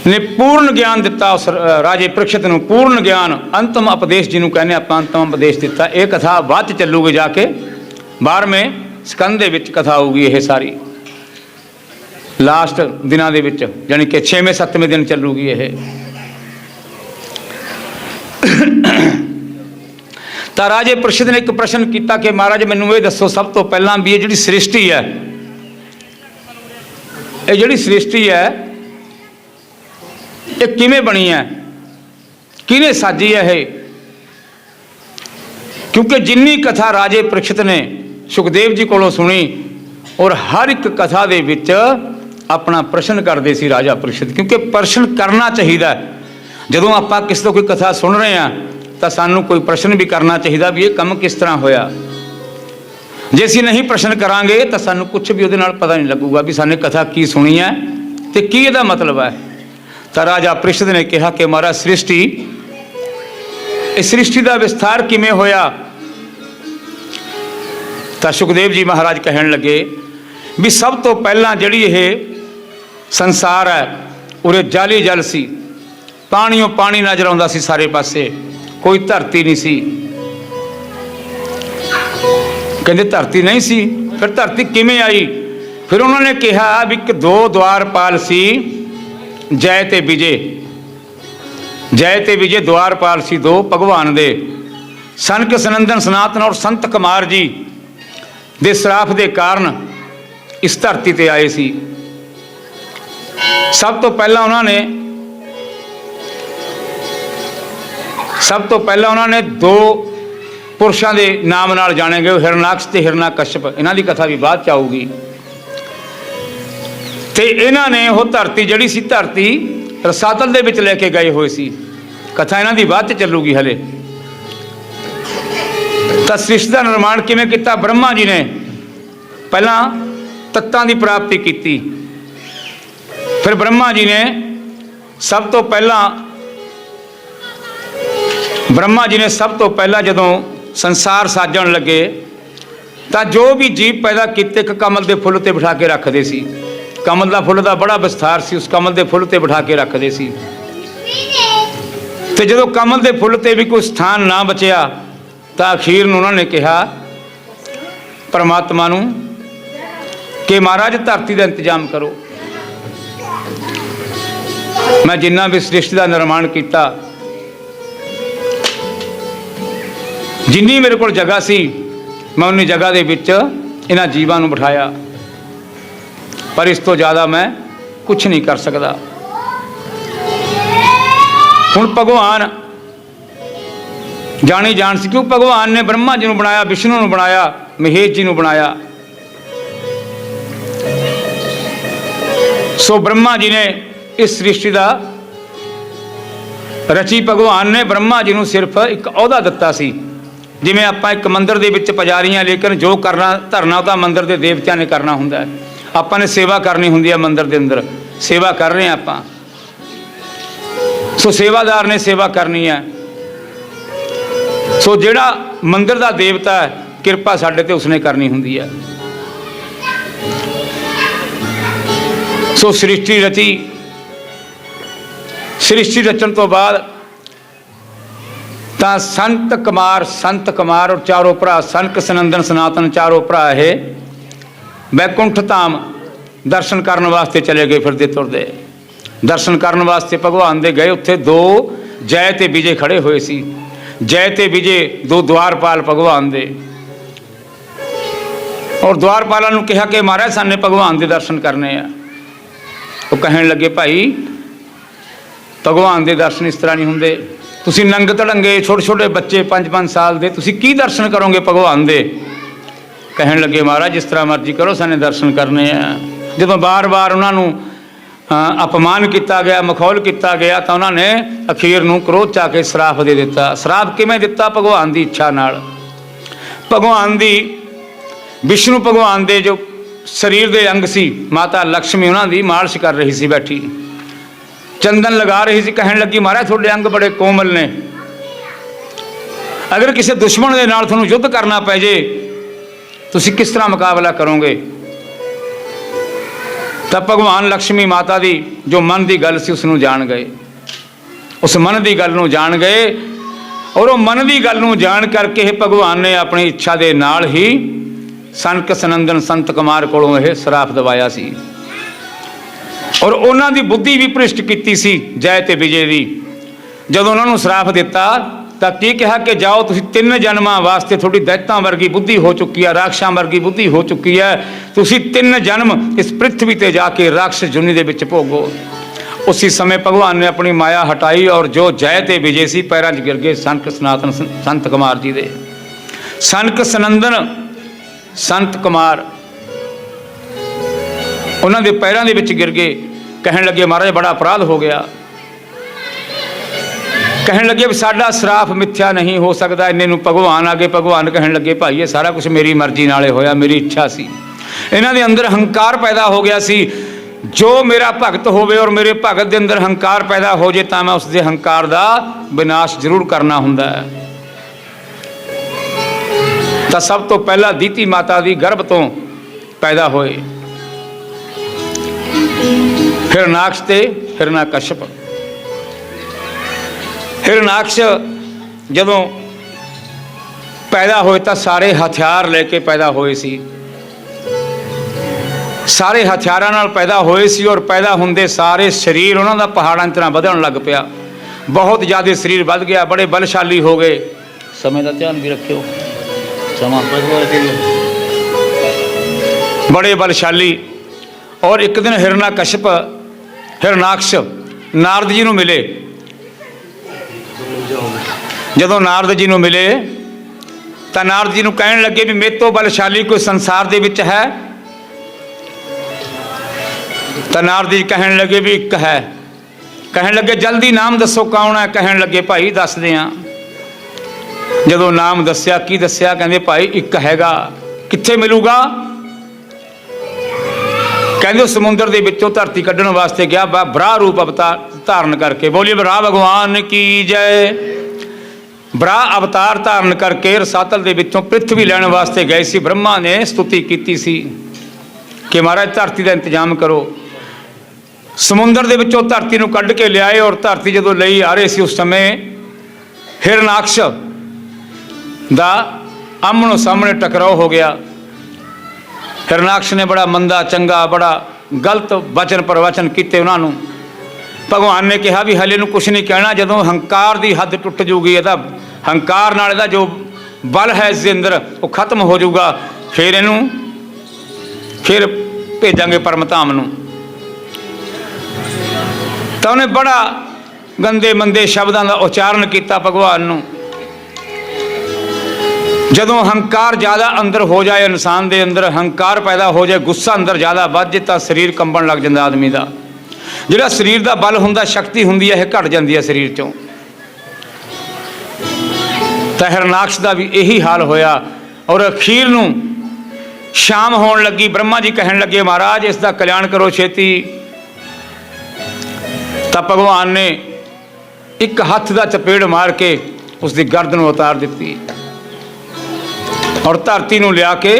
ने पूर्ण ज्ञान दिता उस राजे परीक्षित नूं। पूर्ण ज्ञान, अंतिम उपदेश जिन्हों कहने आप, अंतिम उपदेश दिता। यह कथा बाद चलूगी जाके 12वें स्कंद दे विच कथा होगी। यह सारी लास्ट दिनां दे विच, यानी कि 6वें 7वें दिन चलूगी। यह तो राजे परीक्षित ने एक प्रश्न किया कि महाराज मैनूं ये दसो सब तो पहला भी ये जिहड़ी सृष्टि है, ये जिहड़ी सृष्टि है ये किवें बनी है, किहने साजी है ये? क्योंकि जिन्नी कथा राजे परीक्षित ने सुखदेव जी कोलों सुनी और हर एक कथा दे विच अपना प्रश्न करते सी राजा परीक्षित। क्योंकि प्रश्न करना चाहिए। जदों आपां किसी तो कोई कथा सुन रहे हैं तो सानू कोई प्रश्न भी करना चाहिए भी ये काम किस तरह होया। जे असीं नहीं प्रश्न करांगे तो सानू कुछ भी उहदे नाल पता नहीं लगूगा भी साने कथा की सुनी है तो की इहदा मतलब है। तो राजा परीक्षित ने कहा कि महाराज सृष्टि, इस सृष्टि का विस्तार किवें होया? तो सुखदेव जी महाराज कहन लगे भी सब तो पहला जिहड़ी ये संसार है उरे जाली जल सी, पानियों पानी नजर आउंदा सी सारे पासे, कोई धरती नहीं सी। कहते धरती नहीं सी, फिर धरती किवें आई? फिर उन्होंने कहा भी कि 2 द्वारपाल सी, जय ते विजय। जय ते विजय द्वारपाल सी 2 भगवान दे। सनक सनंदन सनातन और संत कुमार जी दे श्राप के कारण इस धरती ते आए सी। सब तो पहला उन्होंने 2 पुरुषों के नाम नाल जाने गए, हिरणाक्ष ते हिरणाकश्यप। इन्हां दी कथा भी बाद च आऊगी। ते इन्हां ने वो धरती जिहड़ी सी, धरती रसातल दे विच लैके गए हुए सी। कथा इन्हां दी बाद च चलूगी हले। तो सृष्टि का निर्माण किवें किया? ब्रह्मा जी ने पहला तत्तां की प्राप्ति की। फिर ब्रह्मा जी ने सब तो पहला जदों संसार साजण लगे तो जो भी जीव पैदा किए एक कमल के फुल ते बिठा के रखते सी। कमल का फुल का बड़ा विस्तार सी, उस कमल के फुल ते बिठा के रखते सी। तो जो कमल के फुल ते भी कोई स्थान ना बचिया तो अखीर में उन्होंने कहा परमात्मा नूं कि महाराज धरती का इंतजाम करो। मैं जिन्ना भी सृष्टि का निर्माण किया, जिन्नी मेरे को जगह सी, मैं उन्नी जगह दे विच इन्हां जीवां नूं बिठाया, पर इस तो ज़्यादा मैं कुछ नहीं कर सकता। हुण भगवान जानी जान सी, क्यों भगवान ने ब्रह्मा जी नूं बनाया, विष्णु नूं बनाया, महेश जी नूं बनाया। सो ब्रह्मा जी ने इस सृष्टि का रची। भगवान ने ब्रह्मा जी नूं सिर्फ एक अहुदा दिता सी। जिवें आपां एक मंदिर दे विच पुजारी हां, लेकिन जो करना धरना तां मंदिर के देवतियां ने करना हुंदा है। आपां ने सेवा करनी हुंदी है, मंदिर के अंदर सेवा कर रहे हैं आपां। सो सेवादार ने सेवा करनी है। सो जिहड़ा मंदिर का देवता है, किरपा साडे ते उसने करनी हुंदी है। सो सृष्टि रची। सृष्टि रचन तो बाद तां संत कुमार और चारों भरा सनक सनंदन सनातन चारों भरा है वैकुंठ धाम दर्शन करने वास्ते चले गए। फिरदे तुरदे दर्शन करने वास्ते भगवान दे गए। उत्थे 2 जय ते विजय खड़े हुए सी। जय ते विजय 2 द्वारपाल भगवान दे। और द्वारपालों नूं कहा कि महाराज साने भगवान दे दर्शन करने आ। वो कहन लगे भाई भगवान दे दर्शन इस तरह नहीं हुंदे। तुसीं नंग धड़ंगे छोटे छोटे बच्चे 5-5 साल दे, तुसीं की दर्शन करोगे भगवान दे? कहन लगे महाराज जिस तरह मर्जी करो, साने दर्शन करने आ। जदों बार बार उन्होंने अपमान किया गया, मखौल किया गया, तो उन्होंने अखीर में क्रोध चा के श्राप दे दिता। श्राप किवें दिता? भगवान की इच्छा नाल। भगवान की विष्णु भगवान के जो शरीर के अंग सी, माता लक्ष्मी उन्होंने मालिश कर रही सी बैठी, चंदन लगा रही सी, कहन लगी महाराज थोड़े अंग बड़े कोमल ने, अगर किसी दुश्मन के नाल तुहानूं युद्ध करना पै जे तुसीं किस तरह मुकाबला करोगे? तब भगवान लक्ष्मी माता दी जो मन की गल सी उसनूं जान गए, उस मन की गल नूं जान गए, और वो मन की गल नूं जान करके भगवान ने अपनी इच्छा के नाल ही सनक सनंदन संत कुमार कोलों यह श्राप दवाया सी। और उन्हों की बुद्धि भी भ्रिष्ट की सी जय ते विजय की। जदों उन्होंने श्राप दिता तो की कहा कि जाओ तुसीं 3 जन्मां वास्ते थोड़ी दैतां वर्गी बुद्धि हो चुकी है, राक्षसां वर्गी बुद्धि हो चुकी है, तुसीं 3 जन्म इस पृथ्वी ते जाके राक्षस जुनी दे विच भोगो। उसी समय भगवान ने अपनी माया हटाई और जो जय ते विजय सी पैरां 'च गिर गए सनक सनातन संत कुमार जी दे। सनक सनंदन संत कुमार उन्होंने पैरों के विच गिर गए, कहन लगे महाराज बड़ा अपराध हो गया। कहन लगे भी साडा श्राप मिथ्या नहीं हो सकता। इन्ने नूं भगवान आ गए, भगवान कहन लगे भाई ये सारा कुछ मेरी मर्जी नाले होया, मेरी इच्छा सी। इन्हां दे अंदर हंकार पैदा हो गया सी, जो मेरा भगत होवे और मेरे भगत के अंदर हंकार पैदा हो जाए तो मैं उसके हंकार का विनाश जरूर करना हुंदा है। तो सब तो पहला दीति माता की गर्भ तो पैदा होए हिरणाक्ष ते हिरणाकश्यप। हिरणाक्ष जदों पैदा होए तो सारे हथियार लेके पैदा होए सी, सारे हथियारां नाल पैदा होए सी, और पैदा हुंदे सारे शरीर उन्हां दा पहाड़ां की तरह वधण लग पिया। बहुत ज़्यादा शरीर वध गया, बड़े बलशाली हो गए। समय का ध्यान भी रखियो, समा बड़े बलशाली। और एक दिन हिरणाकश्यप हिरणाक्ष नारद जी नूं मिले। जदों नारद जी नूं मिले तो नारद जी नूं कहण लगे भी मेरे तो बलशाली कोई संसार दे विच है? तो नारद जी कहण लगे भी एक है। कहण लगे जल्दी नाम दसो कौन है? कहण लगे भाई दस दें। जदों नाम दस्या की दस्या? कहंदे भाई एक हैगा। कित्थे मिलूगा? कहंदे समुद्र दे विचों धरती कड्ढण वास्ते गया, बराह रूप अवतार धारण करके। बोलिए बराह भगवान की जय। बराह अवतार धारण करके रसातल दे विचों पृथ्वी लैण वास्ते गए सी। ब्रह्मा ने स्तुति की सी कि महाराज धरती का इंतजाम करो। समुद्र दे विचों धरती नूं कढ के लियाए, और धरती जदों लई आ रहे सी उस समय हिरणाक्ष दा आमणो सामने टकराव हो गया। हिरणाक्ष ने बड़ा मंदा चंगा बड़ा गलत वचन प्रवचन किए उन्होंने। भगवान ने कहा भी हले नूं कुछ नहीं कहना, जदों हंकार की हद टुट जूगी, इहदा हंकार नाल इहदा जो बल है इसके अंदर वो खत्म हो जाऊगा, फिर इनू फिर भेजांगे परम धाम नूं। तो उन्हें बड़ा गंदे मंदे शब्दों का उच्चारण किया भगवान नूं। जदों हंकार ज़्यादा अंदर हो जाए, इंसान के अंदर हंकार पैदा हो जाए, गुस्सा अंदर ज़्यादा बढ़ जाए तो शरीर कंबन लग जाता आदमी का। जिहड़ा शरीर का बल हुंदा, शक्ति हुंदी है, घट जाती है शरीर चों। तो हिरणाक्ष का भी यही हाल होया। और अखीर नूं शाम होण लगी, ब्रह्मा जी कहन लगे महाराज इसका कल्याण करो छेती। तब भगवान ने एक हाथ का चपेड़ मार के उसकी गर्दन उतार दी और धरती नूं लिया के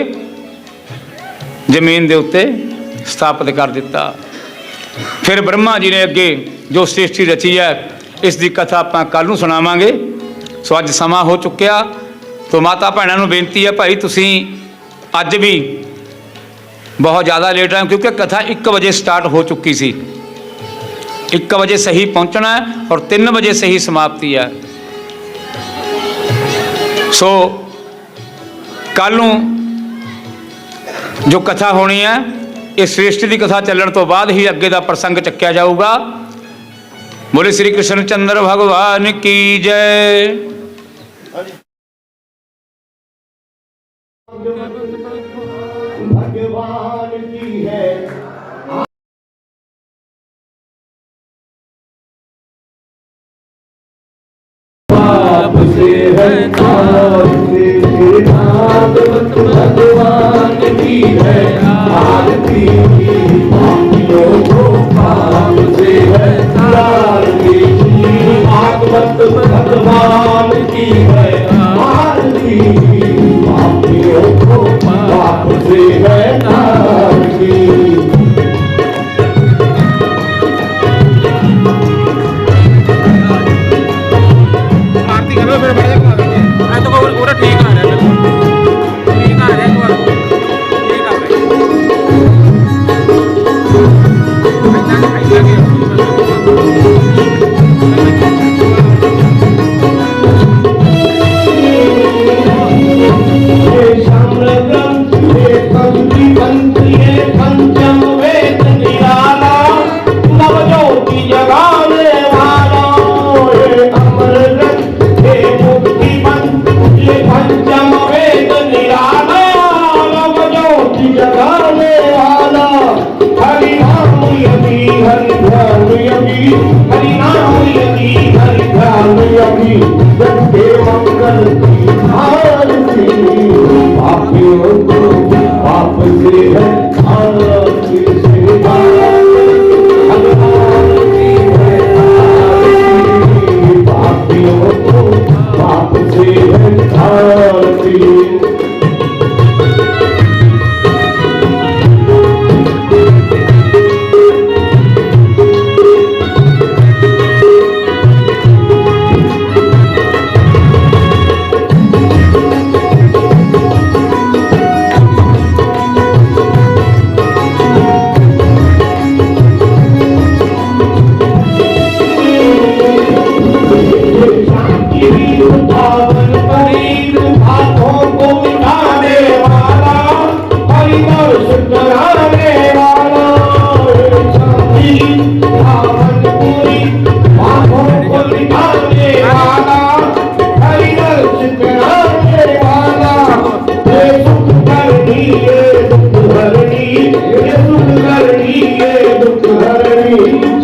जमीन के उत्ते स्थापित कर दिता। फिर ब्रह्मा जी ने अगे जो सृष्टि रची है इसकी कथा आपां कल नूं सुणावांगे। सो अज समा हो चुकिया, तो माता भैणां नूं बेनती है भाई तुसीं अज भी बहुत ज़्यादा लेट आए, क्योंकि कथा 1 बजे स्टार्ट हो चुकी सी। 1 बजे सही पहुँचना है और 3 बजे सही समाप्ति है। सो कल नूं जो कथा होनी है इस सृष्टि की कथा चलण तो बाद ही अगे का प्रसंग चक्या जाऊगा। बोले श्री कृष्ण चंद्र भगवान की जय। भगवान की है। पाप से है आरती, भागवत भगवान की है आरती, पापियों को पाप से है आरती, भागवत भगवान की है आरती, पापियों को पाप से है आरती। आरती करो फिर बढ़िया करा देंगे। मैं तो पूरा ठीक आ रहा है, बिल्कुल ठीक आ रहा है, एक बार ठीक आ रहा ये शाम्रग्रंथ, ये पंक्ति पंक्ति, ये पंचम वेद निराला, नवज्योति जगाने वाला। ये अमर ग्रंथ, ये मुक्ति पंथ, ये पंचम वेद निराला, नवज्योति जगाने वाला। हरि नाम यदि हरि ध्यान यदि, हरि नाम यदि हरि ध्यान यदि, सबके मंगल की आरती, पापियों को पाप से है आरती, से भगवान की है आरती, पापियों को पाप से है आरती। पावन परीत हाथों को मिटाने वाला, हरिदर्श कराने वाला। शांति पावन पूरी हाथों को मिटाने वाला, हरिदर्श कराने वाला। ये सुख करनी, ये दुख हरनी, ये सुख करनी, ये दुख हरनी।